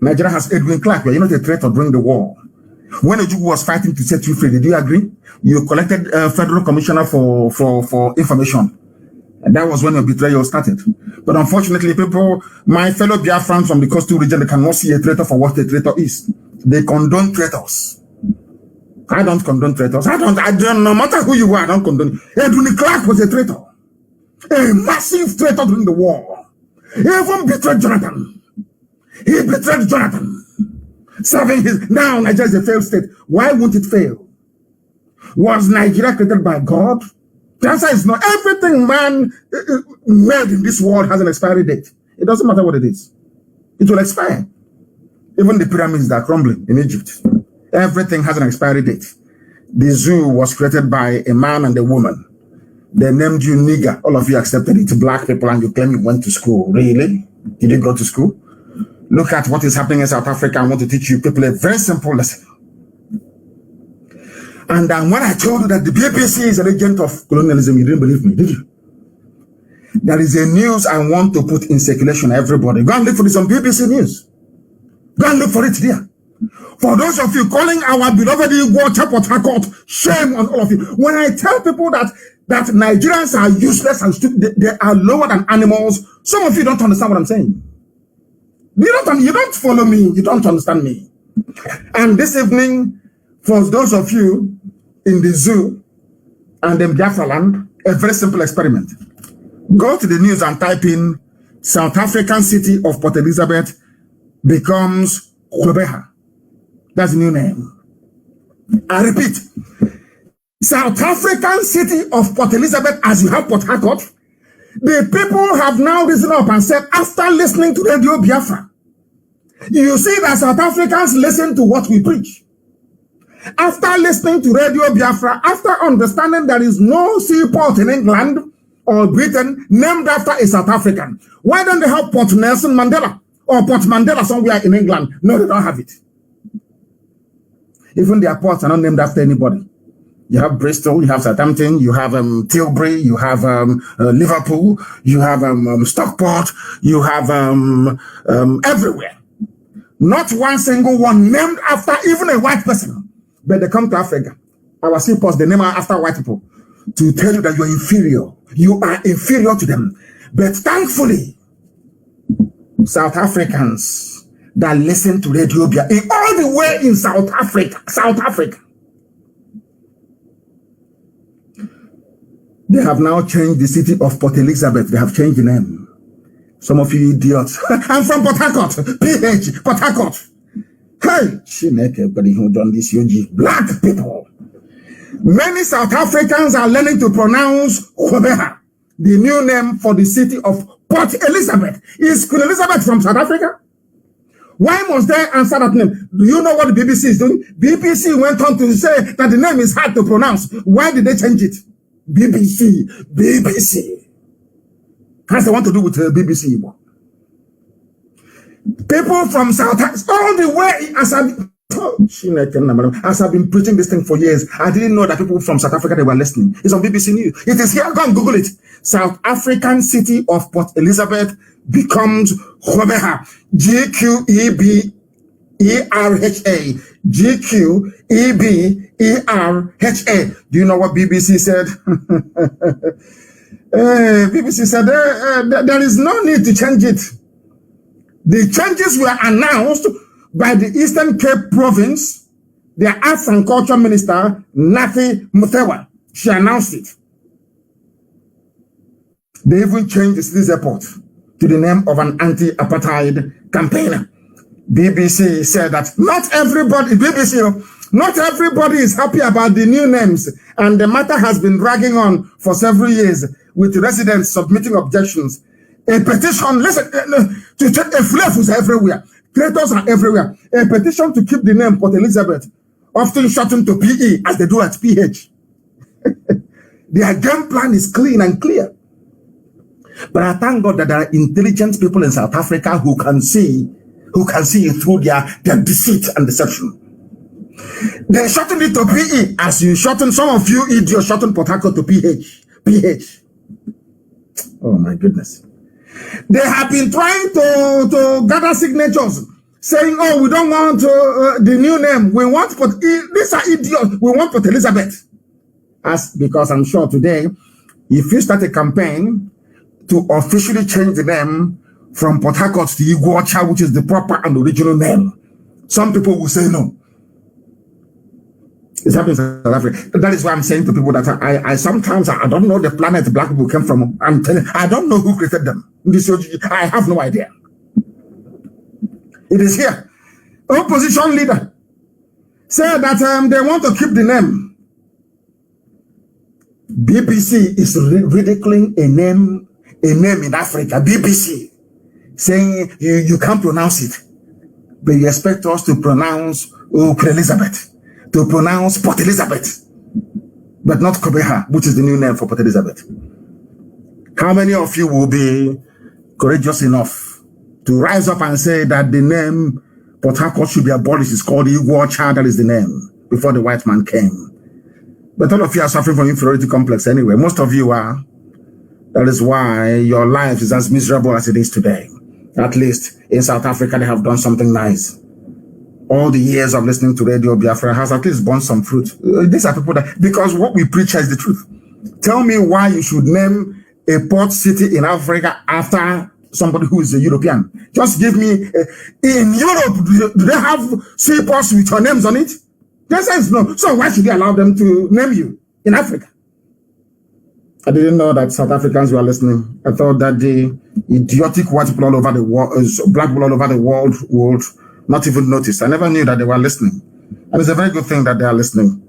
Nigeria has Edwin Clark. Were you not a traitor during the war? When Ojukwu was fighting to set you free, did you agree? You collected a federal commissioner for information. And that was when your betrayal started. But unfortunately, people, my fellow Biafrans from the coastal region, they cannot see a traitor for what a traitor is. They condone traitors. I don't condone traitors. I don't, no matter who you are, I don't condone. Edwin Clark was a traitor. A massive traitor during the war. He even betrayed Jonathan. He betrayed Jonathan. Serving his... Now Nigeria is a failed state. Why won't it fail? Was Nigeria created by God? The answer is no. Everything man made in this world has an expiry date. It doesn't matter what it is. It will expire. Even the pyramids that are crumbling in Egypt. Everything has an expiry date. The zoo was created by a man and a woman. They named you nigger. All of you accepted it. Black people, and you claim you went to school. Really? Did you go to school? Look at what is happening in South Africa. I want to teach you people a very simple lesson. And when I told you that the BBC is an agent of colonialism, you didn't believe me, did you? There is a news I want to put in circulation, everybody. Go and look for this on BBC News. Go and look for it there. For those of you calling our beloved Igbo Chapot Hakot, shame on all of you. When I tell people that Nigerians are useless and stupid, they are lower than animals, some of you don't understand what I'm saying. You don't follow me. You don't understand me. And this evening, for those of you in the zoo and in Biafra Land, a very simple experiment. Go to the news and type in South African city of Port Elizabeth becomes Quebeha. That's the new name. I repeat, South African city of Port Elizabeth, as you have Port Harcourt, the people have now risen up and said, after listening to Radio Biafra, you see that South Africans listen to what we preach. After listening to Radio Biafra, after understanding there is no seaport in England or Britain named after a South African, why don't they have Port Nelson Mandela or Port Mandela somewhere in England? No, they don't have it. Even their ports are not named after anybody. You have Bristol, you have Southampton, you have Tilbury, you have Liverpool, you have Stockport, you have everywhere. Not one single one named after even a white person. But they come to Africa. Our seaports, they name after white people to tell you that you're inferior. You are inferior to them. But thankfully, South Africans that listen to Radio Biafra, all the way in South Africa, they have now changed the city of Port Elizabeth. They have changed the name. Some of you idiots. I'm from Port Harcourt. PH, Port Harcourt. Hey, everybody who done this, black people. Many South Africans are learning to pronounce Quebeha, the new name for the city of Port Elizabeth. Is Queen Elizabeth from South Africa? Why must they answer that name? Do you know what the BBC is doing? BBC went on to say that the name is hard to pronounce. Why did they change it? BBC. Has they want to do with BBC? People from South Africa, all the way, as I've been preaching this thing for years, I didn't know that people from South Africa, they were listening. It's on BBC News. It is here. Go and Google it. South African city of Port Elizabeth becomes Quebeha. G-Q-E-B-E-R-H-A. G-Q-E-B-E-R-H-A. Do you know what BBC said? BBC said there is no need to change it. The changes were announced by the Eastern Cape Province, their Arts and Culture Minister, Nathi Muthewa. She announced it. They even changed the city's airport to the name of an anti-apartheid campaigner. BBC said that not everybody is happy about the new names, and the matter has been dragging on for several years, with residents submitting objections. A petition, listen, to check a flav is everywhere. Traitors are everywhere. A petition to keep the name Port Elizabeth, often shortened to PE, as they do at PH. Their game plan is clean and clear. But I thank God that there are intelligent people in South Africa who can see it through their deceit and deception. They shortened it to PE, as you shorten, some of you idiots shorten Port Harcourt to PH. Oh my goodness. They have been trying to gather signatures, saying, oh, we don't want the new name. We want these are idiots. We want Port Elizabeth. Because I'm sure today, if you start a campaign to officially change the name from Port Harcourt to IGBO, which is the proper and original name, some people will say no. It's happening in South Africa. That is why I'm saying to people that I sometimes I don't know the planet black people came from. I'm telling you, I don't know who created them. I have no idea. It is here. Opposition leader said that they want to keep the name. BBC is ridiculing a name in Africa. BBC saying you can't pronounce it, but you expect us to pronounce Queen Elizabeth. To pronounce Port Elizabeth, but not Quebeha, which is the new name for Port Elizabeth. How many of you will be courageous enough to rise up and say that the name Port Harcourt should be abolished? It's called IGBO, that is the name, before the white man came. But all of you are suffering from inferiority complex anyway. Most of you are. That is why your life is as miserable as it is today. At least in South Africa, they have done something nice. All the years of listening to Radio Biafra has at least borne some fruit. These are people that, because what we preach is the truth. Tell me why you should name a port city in Africa after somebody who is a European. Just give me, in Europe, do they have seaports with your names on it? They say no. So why should they allow them to name you in Africa? I didn't know that South Africans were listening. I thought that the idiotic white people all over the world, black people all over the world would not even notice. I never knew that they were listening. And it's a very good thing that they are listening.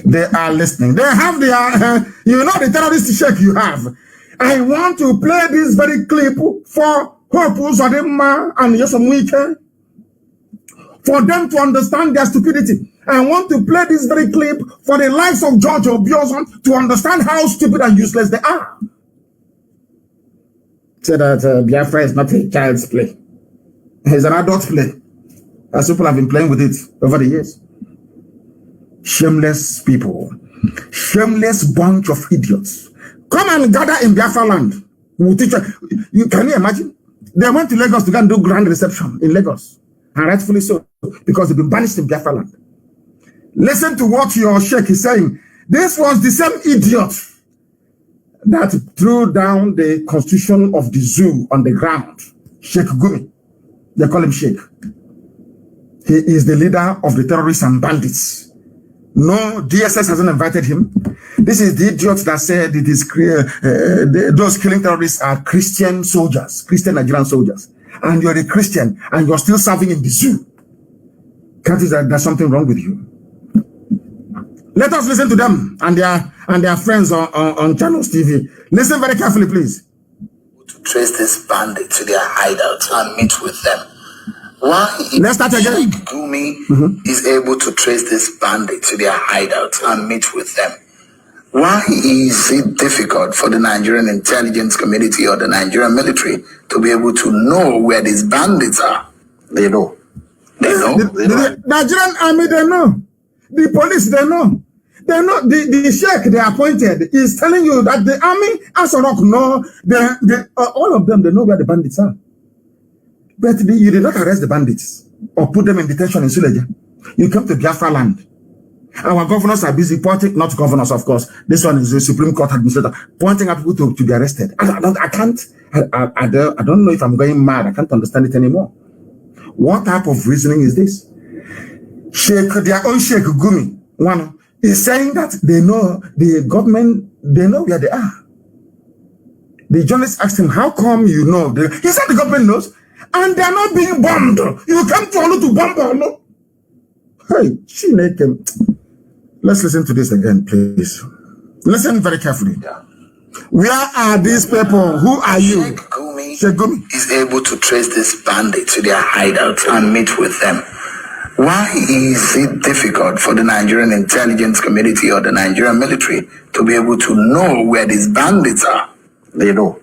They are listening. They have their, you know, the terrorist check you have. I want to play this very clip for Hope Uzodimma and Nyesom Wike, for them to understand their stupidity. I want to play this very clip for the likes of George Obiozon to understand how stupid and useless they are. Say that Biafra is not a child's play. It's an adult play. As people have been playing with it over the years. Shameless people. Shameless bunch of idiots. Come and gather in Biafra Land. We'll teach you. Can you imagine? They went to Lagos to go and do grand reception in Lagos. And rightfully so. Because they've been banished in Biafra Land. Listen to what your sheikh is saying. This was the same idiot that threw down the constitution of the zoo on the ground. Sheikh Gumi. They call him Sheikh. He is the leader of the terrorists and bandits. No, DSS hasn't invited him. This is the idiot that said it is those killing terrorists are Christian soldiers, Christian Nigerian soldiers. And you're a Christian and you're still serving in the zoo. Can't you say there's something wrong with you? Let us listen to them and their friends on Channels TV. Listen very carefully, please. To trace this bandit to their hideout and meet with them. Why Let's start again. Gumi is able to trace this bandit to their hideout and meet with them? Why is it difficult for the Nigerian intelligence community or the Nigerian military to be able to know where these bandits are? They know. They know. The Nigerian army, they know. The police, they know. They know. The sheikh they appointed is telling you that the army, Asorok, know. All of them, they know where the bandits are. But you did not arrest the bandits or put them in detention in Suleja. You came to Biafra Land. Our governors are busy pointing, not governors, of course. This one is the Supreme Court administrator, pointing at people to be arrested. I don't know if I'm going mad. I can't understand it anymore. What type of reasoning is this? Their own Sheikh Gumi, one, is saying that they know the government, they know where they are. The journalist asked him, how come you know? He said the government knows. And they're not being bombed. You come to Olu to bomb Olu. Hey, Chineke. Let's listen to this again, please. Listen very carefully. Yeah. Where are these people? Who are you? Sheikh Gumi is able to trace this bandit to their hideout and meet with them. Why is it difficult for the Nigerian intelligence community or the Nigerian military to be able to know where these bandits are? They know.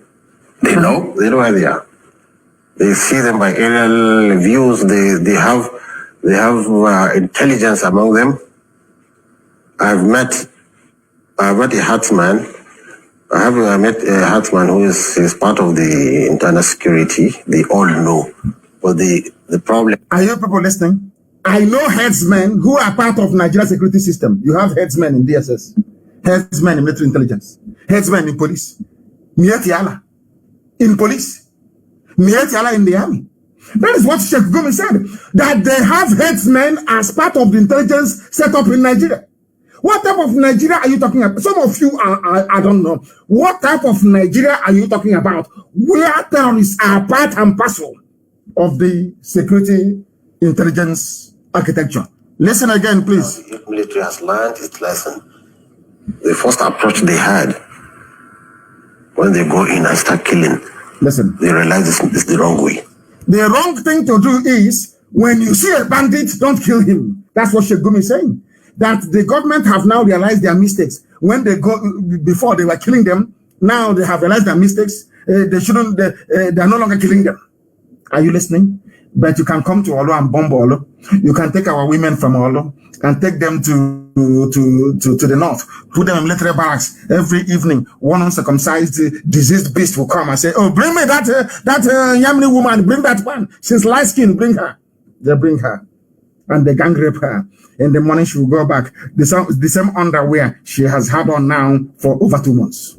They know? They know where they are. They see them by aerial views. They have intelligence among them. I've met a herdsman. I met a herdsman who is part of the internal security. They all know. But the problem... Are you people listening? I know herdsmen who are part of Nigeria security system. You have herdsmen in DSS, herdsmen in military intelligence, herdsmen in police, Mietiala in police. Mietiala in the army. That is what Sheikh Gumi said, that they have headsmen as part of the intelligence set up in Nigeria. What type of Nigeria are you talking about? Some of you I don't know. What type of Nigeria are you talking about? Where terrorists are part and parcel of the security intelligence architecture. Listen again, please. The military has learned its lesson. The first approach they had, when they go in and start killing, listen, they realize it's the wrong way. The wrong thing to do is, when you see a bandit, don't kill him. That's what Sheikh Gumi is saying. That the government have now realized their mistakes. When they go, before they were killing them, now they have realized their mistakes. They're no longer killing them. Are you listening? But you can come to Olo and bomb Olo. You can take our women from Olo and take them to the north. Put them in military barracks every evening. One uncircumcised, diseased beast will come and say, "Oh, bring me that Yamni woman. Bring that one. She's light skinned. Bring her." They bring her, and they gang rape her. In the morning, she will go back. The same underwear she has had on now for over 2 months.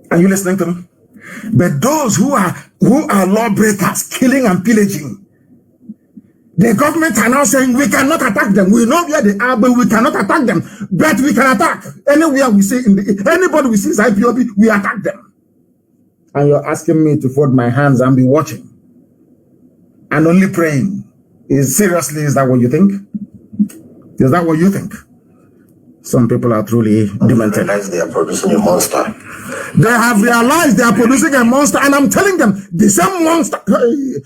Are you listening to me? But those who are lawbreakers, killing and pillaging, The government are now saying we cannot attack them. We know where they are, but we cannot attack them. But we can attack anywhere we see anybody we see is IPOB, we attack them. And you're asking me to fold my hands and be watching and only praying. Is that what you think? Is that what you think? Some people are truly demented. They are producing a monster. They have realized they are producing a monster, and I'm telling them the same monster,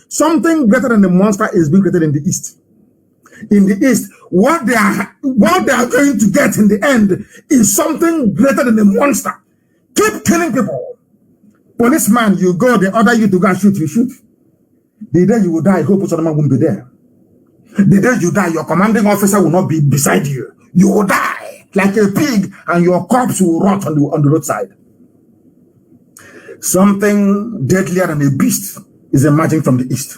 something greater than the monster is being created in the East. In the East, what they are going to get in the end is something greater than the monster. Keep killing people. Policeman, you go, they order you to go and shoot, you shoot. The day you will die, hope someone won't be there. The day you die, your commanding officer will not be beside you. You will die like a pig, and your corpse will rot on the roadside. Something deadlier than a beast is emerging from the East.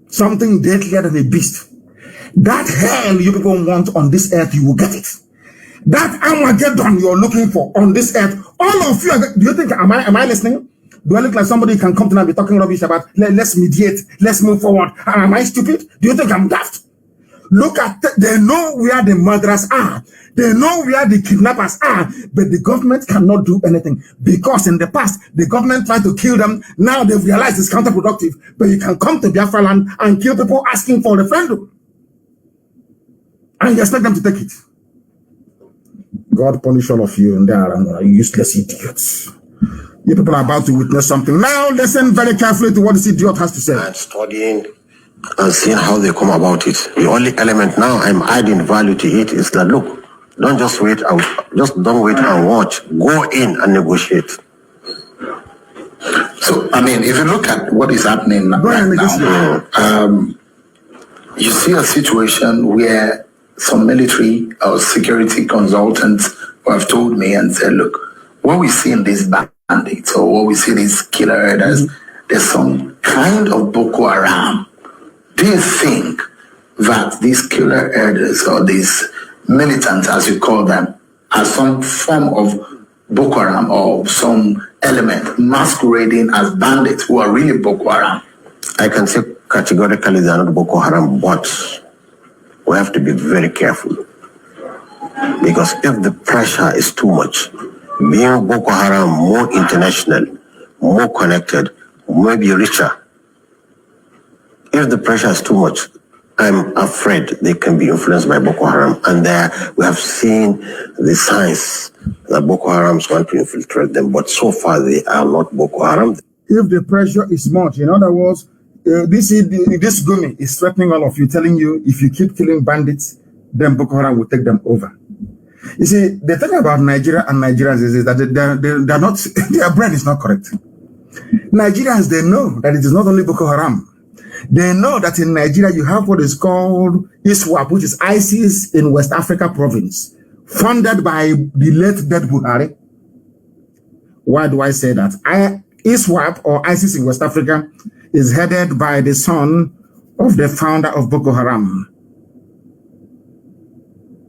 Something deadlier than a beast. That hell you people want on this earth, you will get it. That Armageddon you're looking for on this earth, all of you do you think, am I listening? Do I look like somebody who can come to and be talking rubbish about let's mediate, let's move forward? Am I stupid? Do you think I'm daft? Look at, they know where the murderers are. They know where the kidnappers are, but the government cannot do anything because in the past, the government tried to kill them. Now they've realized it's counterproductive, but you can come to Biafra land and kill people asking for a referendum. And you expect them to take it. God punish all of you and they are useless idiots. You people are about to witness something. Now listen very carefully to what this idiot has to say. I'm studying and seeing how they come about it. The only element now I'm adding value to it is that, look, don't just wait out, just don't wait and watch. Go in and negotiate. So, I mean, if you look at what is happening right now, you see a situation where some military or security consultants have told me and said, look, what we see in these bandits or what we see in these killer herders, there's some kind of Boko Haram. Do you think that these killer herders or these militants, as you call them, are some form of Boko Haram or some element masquerading as bandits who are really Boko Haram? I can say categorically they are not Boko Haram, but we have to be very careful. Because if the pressure is too much, being Boko Haram more international, more connected, maybe richer, if the pressure is too much, I'm afraid they can be influenced by Boko Haram. And there we have seen the signs that Boko Harams want to infiltrate them, but so far they are not Boko Haram. If the pressure is much, in other words, this Gumi is threatening all of you, telling you if you keep killing bandits, then Boko Haram will take them over. You see, the thing about Nigeria and Nigerians is that they're not, their brain is not correct. Nigerians, they know that it is not only Boko Haram. They know that in Nigeria you have what is called ISWAP, which is ISIS in West Africa province, funded by the late dead Buhari. Why do I say that? ISWAP or ISIS in West Africa is headed by the son of the founder of Boko Haram,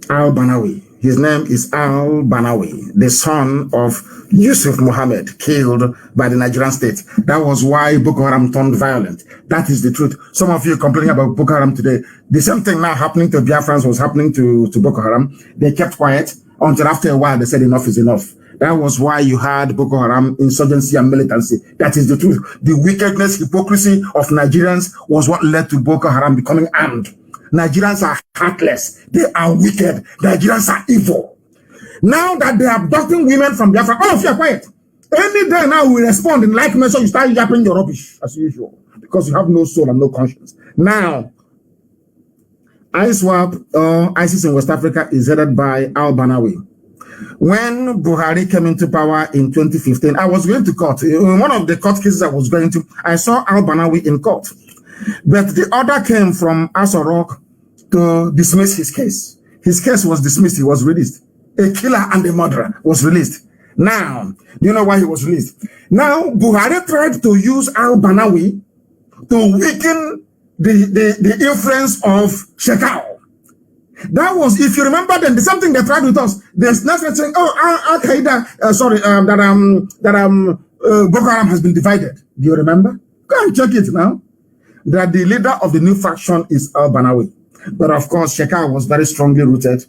Al-Banawi. His name is Al-Banawi, the son of Yusuf Muhammad, killed by the Nigerian state. That was why Boko Haram turned violent. That is the truth. Some of you complaining about Boko Haram today. The same thing now happening to Biafrans was happening to Boko Haram. They kept quiet until after a while they said enough is enough. That was why you had Boko Haram insurgency and militancy. That is the truth. The wickedness, hypocrisy of Nigerians was what led to Boko Haram becoming armed. Nigerians are heartless. They are wicked. Nigerians are evil. Now that they are abducting women from Biafra, all of you are quiet. Any day now we respond in like measure, you start yapping your rubbish as usual because you have no soul and no conscience. Now, ISWAP, ISIS in West Africa, is headed by Al-Banawi. When Buhari came into power in 2015, I was going to court. In one of the court cases I was going to, I saw Al-Banawi in court. But the order came from Asorok to dismiss his case. His case was dismissed. He was released. A killer and a murderer was released. Now, do you know why he was released? Now, Buhari tried to use Al-Banawi to weaken the influence of Shekau. That was, if you remember, then the same thing they tried with us. There's nothing saying, oh, Al-Qaeda, Boko Haram has been divided. Do you remember? Go and check it now. that the leader of the new faction is Al-Banawi. But of course, Shekau was very strongly rooted.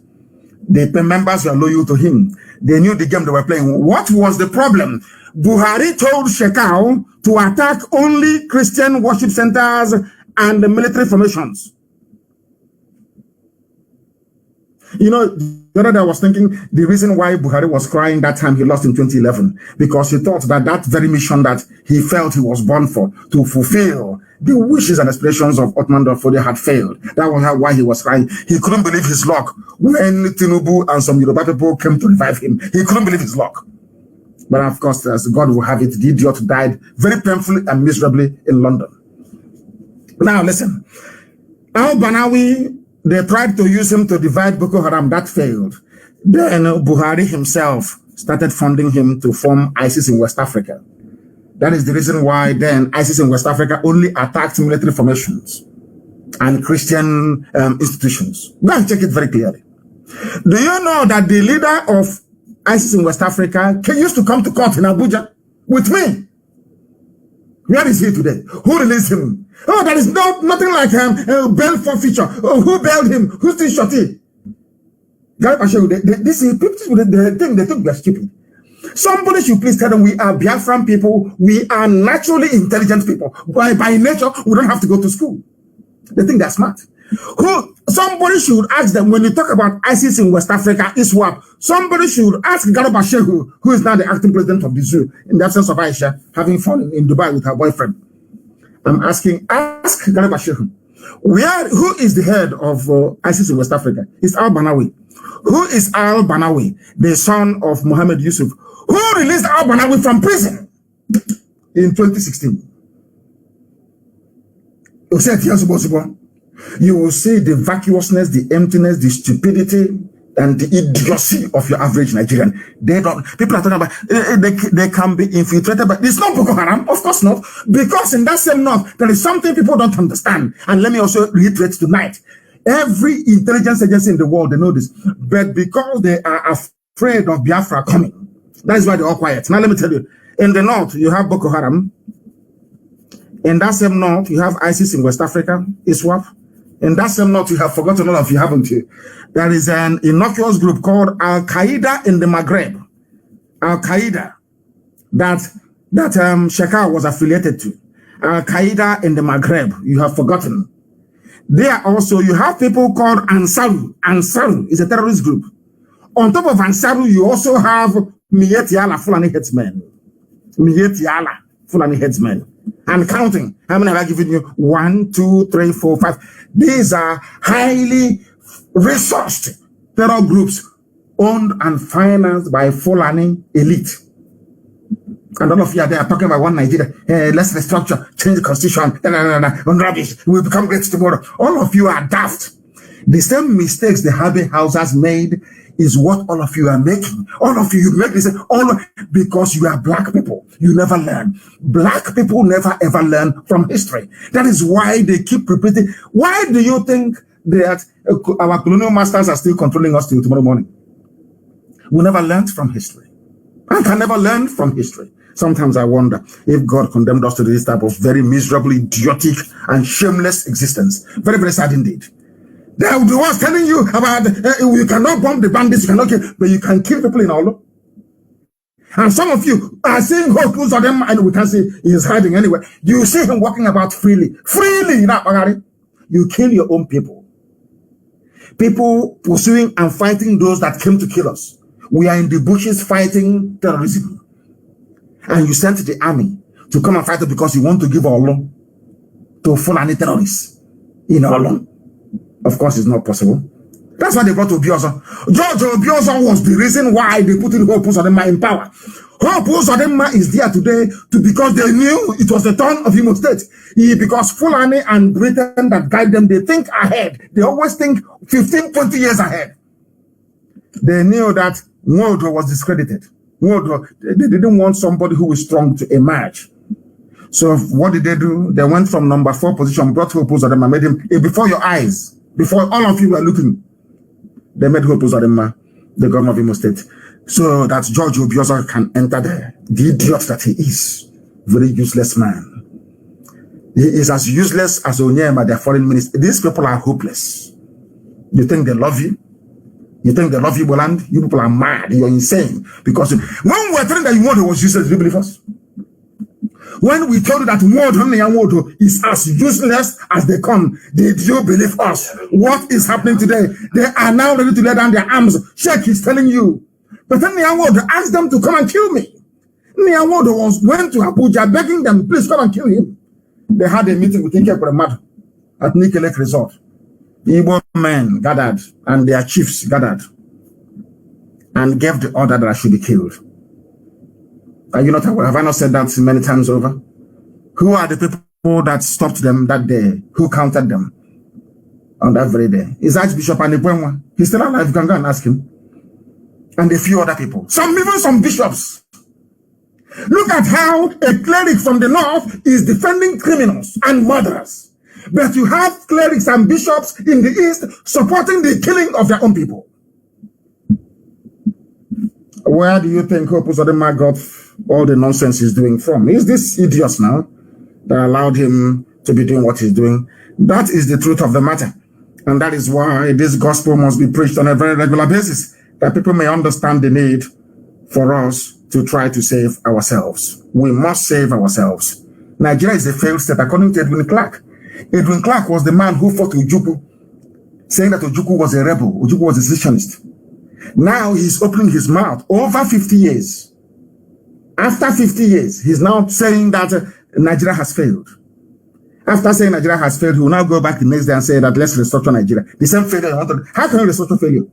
The members were loyal to him. They knew the game they were playing. What was the problem? Buhari told Shekau to attack only Christian worship centers and the military formations. You know, the other day I was thinking the reason why Buhari was crying that time he lost in 2011, because he thought that that very mission that he felt he was born for, to fulfill the wishes and aspirations of Ottoman Danfodio, had failed. That was why he was crying. He couldn't believe his luck when Tinubu and some Yoruba people came to revive him. He couldn't believe his luck. But of course, as God will have it, the idiot died very painfully and miserably in London. Now listen, Al-Banawi, they tried to use him to divide Boko Haram. That failed. Then Buhari himself started funding him to form ISIS in West Africa. That is the reason why then ISIS in West Africa only attacked military formations and Christian institutions. Go and check it very clearly. Do you know that the leader of ISIS in West Africa used to come to court in Abuja with me? Where is he today? Who released him? Oh, there is nothing like bail forfeiture. Oh, who bailed him? Who still shot him? This is people, the thing they think we are stupid. Somebody should please tell them we are Biafran people. We are naturally intelligent people. By nature, we don't have to go to school. They think they're smart. Somebody should ask them when you talk about ISIS in West Africa, ISWAP. Somebody should ask Garba Shehu, who is now the acting president of the zoo, in the absence of Aisha, having fun in Dubai with her boyfriend. I'm asking, ask Garba Shehu, who is the head of ISIS in West Africa? It's Al-Banawi. Who is Al-Banawi, the son of Mohammed Yusuf? Who released Al-Banawi from prison in 2016? You will see the vacuousness, the emptiness, the stupidity, and the idiocy of your average Nigerian. People are talking about, they can be infiltrated, but it's not Boko Haram, of course not, because in that same north, there is something people don't understand. And let me also reiterate tonight, every intelligence agency in the world, they know this, but because they are afraid of Biafra coming, that is why they're all quiet. Now let me tell you, in the north, you have Boko Haram. In that same north, you have ISIS in West Africa, ISWAP. In that same north, you have forgotten all of you, haven't you? There is an innocuous group called Al-Qaeda in the Maghreb. Al-Qaeda, that Shekau was affiliated to. Al-Qaeda in the Maghreb, you have forgotten. There also, you have people called Ansaru. Ansaru is a terrorist group. On top of Ansaru, you also have Miyetti Fulani headsmen. Miyetti Fulani headsmen. And counting. How many have I given you? 1, 2, 3, 4, 5. These are highly resourced terror groups owned and financed by Fulani elite. And all of you are there talking about one Nigeria. Let's restructure, change the constitution, rubbish. We'll become great tomorrow. All of you are daft. The same mistakes the Harvey Houses made is what all of you are making. All of you make this, because you are black people. You never learn. Black people never ever learn from history. That is why they keep repeating. Why do you think that our colonial masters are still controlling us till tomorrow morning? We never learned from history. I can never learn from history. Sometimes I wonder if God condemned us to this type of very miserable, idiotic, and shameless existence. Very, very sad indeed. They are the ones telling you about you cannot bomb the bandits, you cannot kill, but you can kill people in Olo. And some of you are seeing hope of them, and we can see he is hiding anywhere. You see him walking about freely. Freely, you kill your own people. People pursuing and fighting those that came to kill us. We are in the bushes fighting terrorism. And you sent the army to come and fight it because you want to give Olo to Fulani terrorists in Olo. Of course, it's not possible. That's why they brought Obiozo. George Obiozo was the reason why they put in Hope Uzodinma in power. Hope Uzodinma is there today because they knew it was the turn of Imo State. Because Fulani and Britain that guide them, they think ahead. They always think 15, 20 years ahead. They knew that Nwodo was discredited. Nwodo, they didn't want somebody who was strong to emerge. So what did they do? They went from number 4 position, brought Hope Uzodinma, made him before your eyes. Before all of you were looking, they made Hope Uzodinma the governor of Imo State, so that George Obiozo can enter there. The idiot that he is, very useless man. He is as useless as Onyema, their foreign minister. These people are hopeless. You think they love you? You think they love Igbo land? You people are mad. You're insane. Because when we were telling that Umunne was useless, did you believe us? When we told you that Umunne is as useless as they come, did you believe us? What is happening today? They are now ready to lay down their arms. Sheikh is telling you. But then Ngeria asked them to come and kill me. Ngeria went to Abuja begging them, please come and kill him. They had a meeting with Ike Premadu at Nikelek Resort. The Igbo men gathered and their chiefs gathered and gave the order that I should be killed. Are you not aware? Have I not said that many times over? Who are the people that stopped them that day? Who counted them on that very day? Is Archbishop Anibwenwa? He's still alive. You can go and ask him. And a few other people. Even some bishops. Look at how a cleric from the north is defending criminals and murderers. But you have clerics and bishops in the east supporting the killing of their own people. Where do you think Hope Uzodinma got all the nonsense he's doing from? Is this idiots now that allowed him to be doing what he's doing? That is the truth of the matter. And that is why this gospel must be preached on a very regular basis, that people may understand the need for us to try to save ourselves. We must save ourselves. Nigeria is a failed state, according to Edwin Clark. Edwin Clark was the man who fought Ojukwu, saying that Ojukwu was a rebel, Ojukwu was a secessionist. Now he's opening his mouth over 50 years. After 50 years, he's now saying that Nigeria has failed. After saying Nigeria has failed, he will now go back the next day and say that let's restructure Nigeria. The same failure. How can you restructure failure?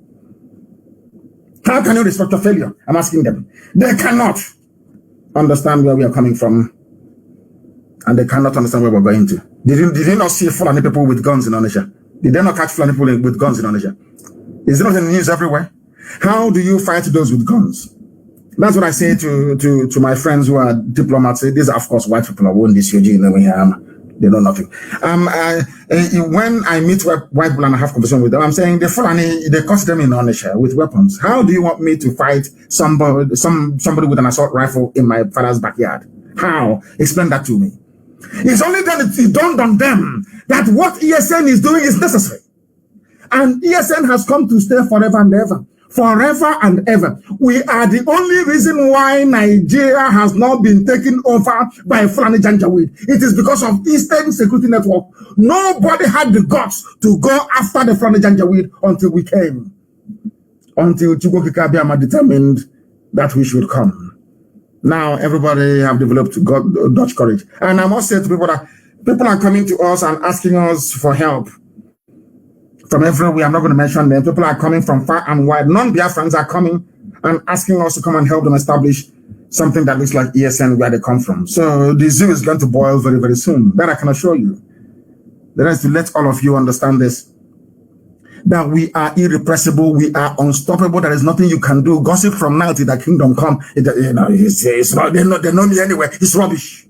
How can you restructure failure? I'm asking them. They cannot understand where we are coming from. And they cannot understand where we're going to. Did you not see Fulani people with guns in Onitsha? Did they not catch Fulani people with guns in Onitsha? Is it not in the news everywhere? How do you fight those with guns? That's what I say to my friends who are diplomats. These are, of course, white people. I won't disagree. They know nothing. When I meet white people and I have conversation with them, I'm saying the Fulani, they caught them in Onitsha with weapons. How do you want me to fight somebody with an assault rifle in my father's backyard? How? Explain that to me. It's only then it dawned on them that what ESN is doing is necessary. And ESN has come to stay forever and ever. Forever and ever. We are the only reason why Nigeria has not been taken over by Fulani Janjaweed. It is because of Eastern Security Network. Nobody had the guts to go after the Fulani Janjaweed until we came. Until Chukwu Abiyama determined that we should come. Now everybody have developed Dutch courage. And I must say to people that people are coming to us and asking us for help. From everywhere, I'm not going to mention them. People are coming from far and wide. Non-Biafrans are coming and asking us to come and help them establish something that looks like ESN where they come from. So the zoo is going to boil very, very soon. That I can assure you. That is to let all of you understand this. That we are irrepressible, we are unstoppable, there is nothing you can do. Gossip from now till the kingdom come. They know me anyway. It's rubbish.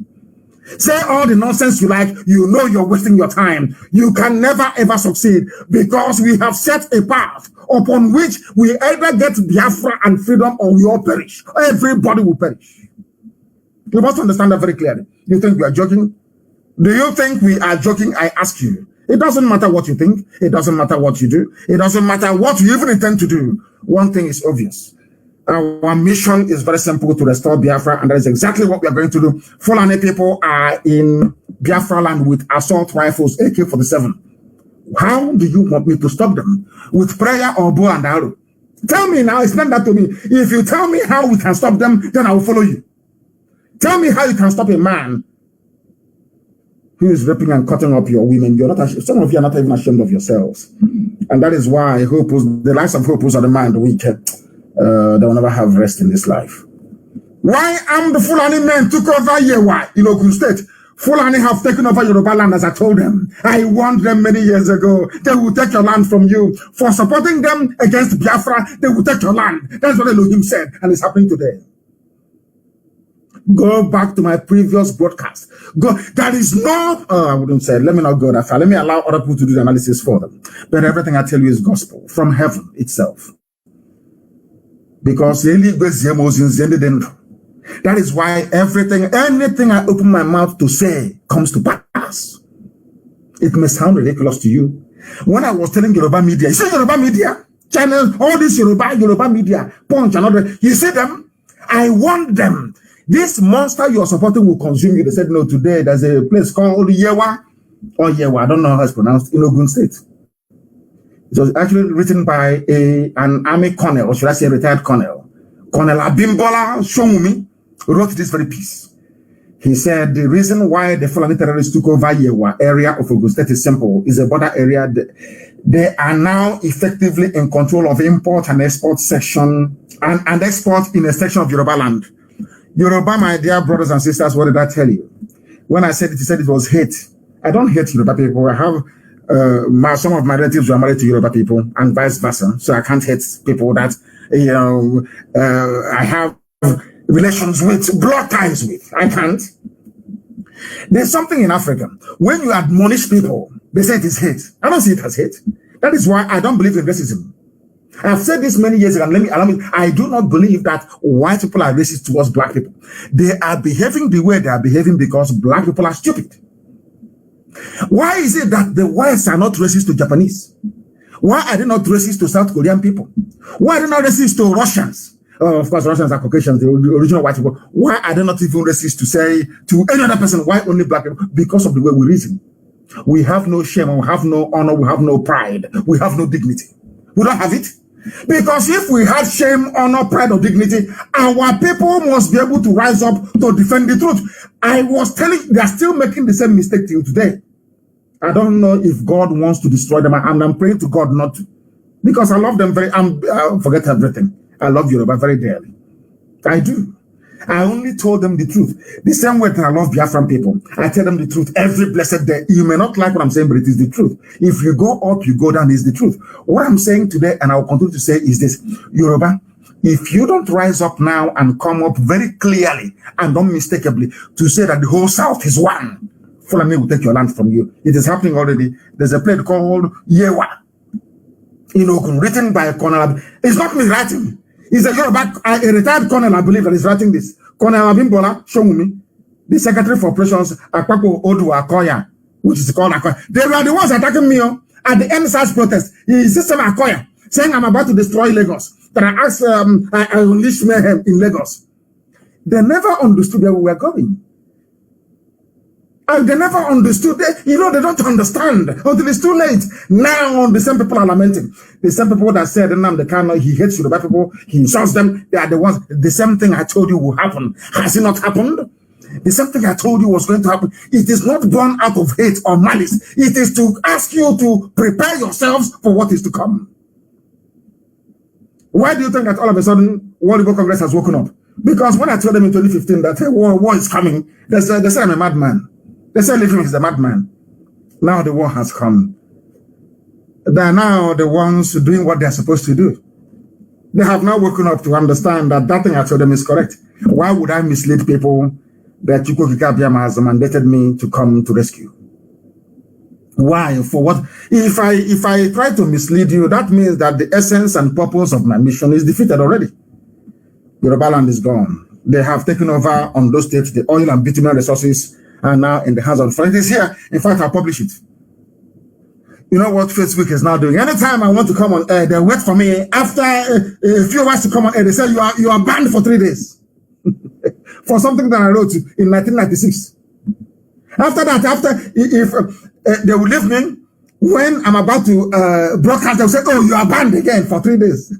Say all the nonsense you like, you know you're wasting your time. You can never ever succeed because we have set a path upon which we either get Biafra and freedom or we all perish. Everybody will perish. You must understand that very clearly. You think we are joking? Do you think we are joking? I ask you. It doesn't matter what you think. It doesn't matter what you do. It doesn't matter what you even intend to do. One thing is obvious. Our mission is very simple, to restore Biafra, and that is exactly what we are going to do. Fulani people are in Biafra land with assault rifles, AK-47. How do you want me to stop them? With prayer or bow and arrow? Tell me now, explain that to me. If you tell me how we can stop them, then I will follow you. Tell me how you can stop a man who is raping and cutting up your women. You're not. Some of you are not even ashamed of yourselves, and that is why the lives of Hopus are the mind weak. They will never have rest in this life. Why am the Fulani men took over Yewa in Ogun State? Fulani have taken over Yoruba land, as I told them. I warned them many years ago. They will take your land from you. For supporting them against Biafra, they will take your land. That's what Elohim said, and it's happening today. Go back to my previous broadcast. There is no, I wouldn't say, let me not go that far. Let me allow other people to do the analysis for them. But everything I tell you is gospel from heaven itself. Because that is why anything I open my mouth to say comes to pass. It may sound ridiculous to you. When I was telling Yoruba media, you see Yoruba media, channel, all this Yoruba media, Punch and other, you see them? I warned them. This monster you are supporting will consume you. They said, no, today there's a place called Yewa, or Yewa, I don't know how it's pronounced, in Ogun State. It was actually written by an army colonel, or should I say retired colonel. Colonel Abimbola Shomumi wrote this very piece. He said the reason why the Fulani terrorists took over Yewa area of Ogun State is simple. It's a border area. They are now effectively in control of import and export section and export in a section of Yoruba land. Yoruba, my dear brothers and sisters, what did I tell you? When I said it, he said it was hate. I don't hate Yoruba people. I have some of my relatives who are married to Yoruba people and vice versa. So I can't hate people that, I have relations with, blood ties with. I can't. There's something in Africa. When you admonish people, they say it is hate. I don't see it as hate. That is why I don't believe in racism. I've said this many years ago, and allow me, I do not believe that white people are racist towards black people. They are behaving the way they are behaving because black people are stupid. Why is it that the whites are not racist to Japanese? Why are they not racist to South Korean people? Why are they not racist to Russians? Of course, Russians are Caucasians, the original white people. Why are they not even racist to say to any other person, why only black people? Because of the way we reason. We have no shame, we have no honor, we have no pride, we have no dignity. We don't have it. Because if we had shame, honor, pride, or dignity, our people must be able to rise up to defend the truth. I was telling, they are still making the same mistake till today. I don't know if God wants to destroy them, and I'm praying to God not to. Because I love them very, I forget everything. I love Yoruba very dearly. I do. I only told them the truth. The same way that I love Biafran people. I tell them the truth every blessed day. You may not like what I'm saying, but it is the truth. If you go up, you go down, is the truth. What I'm saying today, and I'll continue to say, is this. Yoruba, if you don't rise up now and come up very clearly and unmistakably to say that the whole South is one, Fulani will take your land from you. It is happening already. There's a play called Yewa in Ogun, written by a colonel. It's not me writing. He's a retired colonel, I believe, that is writing this. Colonel Abimbola Shomumi, the Secretary for Operations, Akpako Odu Akoya, which is called Akoya. They were the ones attacking me at the NSAS protest. He insisted on Akoya, saying I'm about to destroy Lagos. That I asked, I unleashed mayhem in Lagos. They never understood where we were going. And they never understood. They don't understand until it's too late. Now, the same people are lamenting. The same people that said, Nnamdi Kanu, he hates Yoruba people, he insults them, they are the ones. The same thing I told you will happen. Has it not happened? The same thing I told you was going to happen. It is not born out of hate or malice. It is to ask you to prepare yourselves for what is to come. Why do you think that all of a sudden, World Igbo Congress has woken up? Because when I told them in 2015 that war is coming, they said I'm a madman. They said Living is a madman. Now the war has come. They are now the ones doing what they are supposed to do. They have now woken up to understand that that thing I told them is correct. Why would I mislead people that Chukwu Abiyama has mandated me to come to rescue? Why? For what? If I try to mislead you, that means that the essence and purpose of my mission is defeated already. Yoruba land is gone. They have taken over on those states, the oil and bitumen resources are now in the hands of friends. It is here. In fact, I'll publish it. You know what Facebook is now doing? Anytime I want to come on air, they wait for me. After a few hours to come on air, they say you are banned for 3 days. For something that I wrote in 1996. After that, if they will leave me, when I'm about to broadcast, they'll say, oh, you are banned again for 3 days.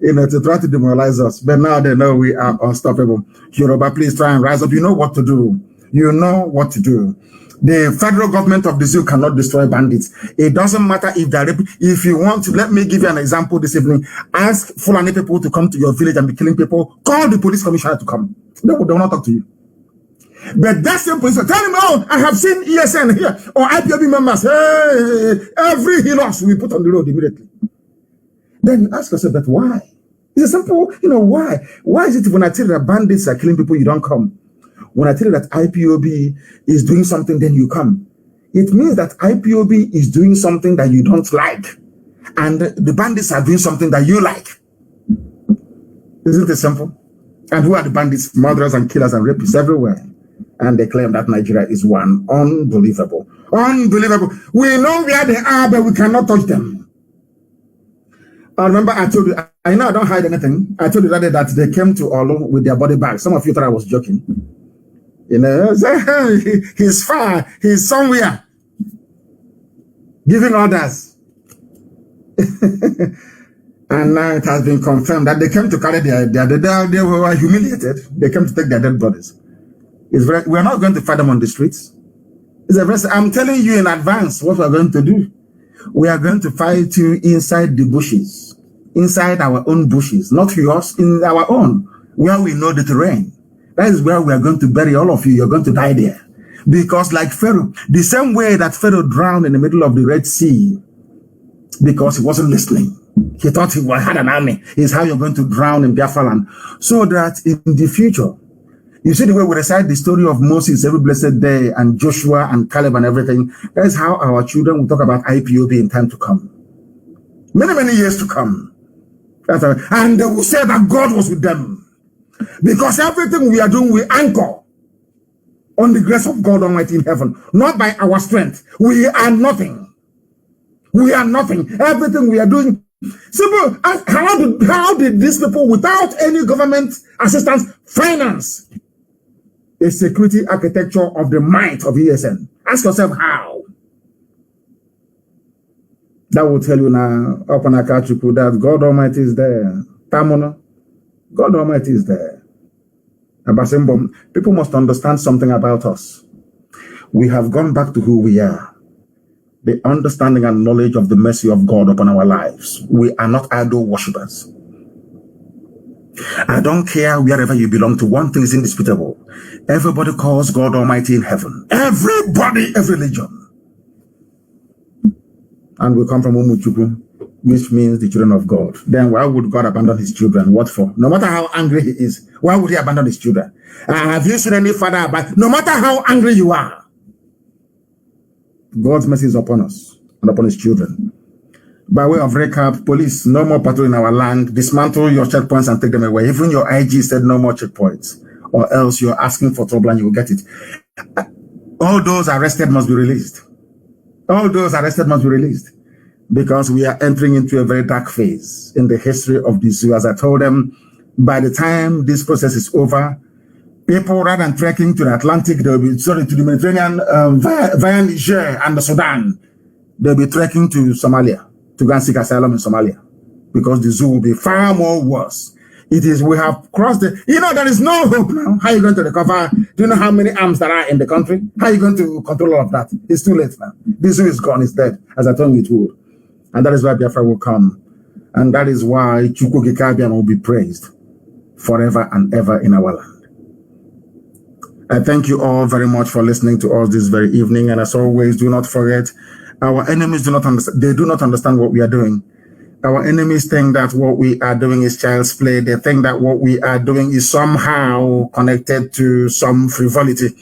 To try to demoralize us. But now they know we are unstoppable. Yoruba, please try and rise up. You know what to do. You know what to do. The federal government of the zoo cannot destroy bandits. It doesn't matter if they're if you want to. Let me give you an example this evening. Ask Fulani people to come to your village and be killing people. Call the police commissioner to come. They will not talk to you. But that same police, tell him, oh, I have seen ESN here or IPOB members. Hey, every hillocks we put on the road immediately. Then ask yourself that why? It's a simple, why? Why is it when I tell you that bandits are killing people, you don't come? When I tell you that IPOB is doing something, then you come. It means that IPOB is doing something that you don't like. And the bandits are doing something that you like. Isn't it simple? And who are the bandits? Murderers and killers and rapists everywhere. And they claim that Nigeria is one. Unbelievable. Unbelievable. We know where they are, but we cannot touch them. I remember I told you, I know I don't hide anything. I told you that they came to Olu with their body bags. Some of you thought I was joking. You know, he's far, he's somewhere giving orders. And now it has been confirmed that they came to carry they were humiliated. They came to take their dead bodies. We are not going to fight them on the streets. I'm telling you in advance what we are going to do. We are going to fight you inside the bushes, inside our own bushes, not yours, in our own, where we know the terrain. That is where we are going to bury all of you. You're going to die there. Because like Pharaoh, the same way that Pharaoh drowned in the middle of the Red Sea because he wasn't listening. He thought he had an army. Is how you're going to drown in Biafra Land. So that in the future, you see the way we recite the story of Moses every blessed day and Joshua and Caleb and everything. That is how our children will talk about IPOB in time to come. Many, many years to come. And they will say that God was with them. Because everything we are doing, we anchor on the grace of God Almighty in heaven. Not by our strength. We are nothing. We are nothing. Everything we are doing. Simple. How did these people, without any government assistance, finance a security architecture of the might of ESN? Ask yourself how. That will tell you now, that God Almighty is there. Tamono, God Almighty is there. People must understand something about us. We have gone back to who we are. The understanding and knowledge of the mercy of God upon our lives. We are not idol worshippers. I don't care wherever you belong to. One thing is indisputable. Everybody calls God Almighty in heaven. Everybody, every religion. And we come from Umuchuku, which means the children of God. Then why would God abandon his children? What for? No matter how angry he is, why would he abandon his children? Have you seen any father abandon? No matter how angry you are, God's mercy is upon us and upon his children. By way of recap, police, no more patrol in our land. Dismantle your checkpoints and take them away. Even your IG said no more checkpoints, or else you're asking for trouble and you will get it. All those arrested must be released. All those arrested must be released. Because we are entering into a very dark phase in the history of the zoo. As I told them, by the time this process is over, people, rather than trekking to the Atlantic, they'll be, to the Mediterranean, via Niger and the Sudan, they'll be trekking to Somalia, to go and seek asylum in Somalia, because the zoo will be far more worse. We have crossed there is no hope now. How are you going to recover? Do you know how many arms there are in the country? How are you going to control all of that? It's too late now. The zoo is gone, it's dead, as I told you it would. And that is why Biafra will come. And that is why Chukwu Gekabian will be praised forever and ever in our land. I thank you all very much for listening to us this very evening. And as always, do not forget, our enemies do not understand. They do not understand what we are doing. Our enemies think that what we are doing is child's play. They think that what we are doing is somehow connected to some frivolity.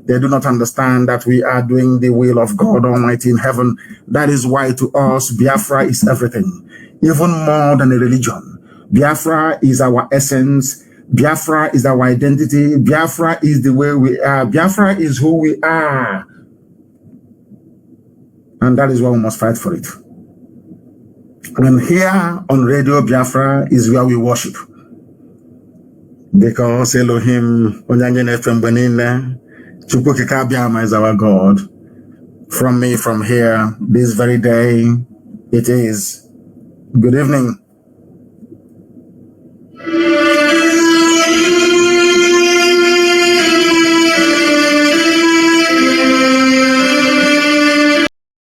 They do not understand that we are doing the will of God Almighty in heaven. That is why to us, Biafra is everything, even more than a religion. Biafra is our essence. Biafra is our identity. Biafra is the way we are. Biafra is who we are. And that is why we must fight for it. And here on Radio Biafra is where we worship. Because Elohim, Chukwu Kekabiama is our God. From me, from here, this very day, it is. Good evening.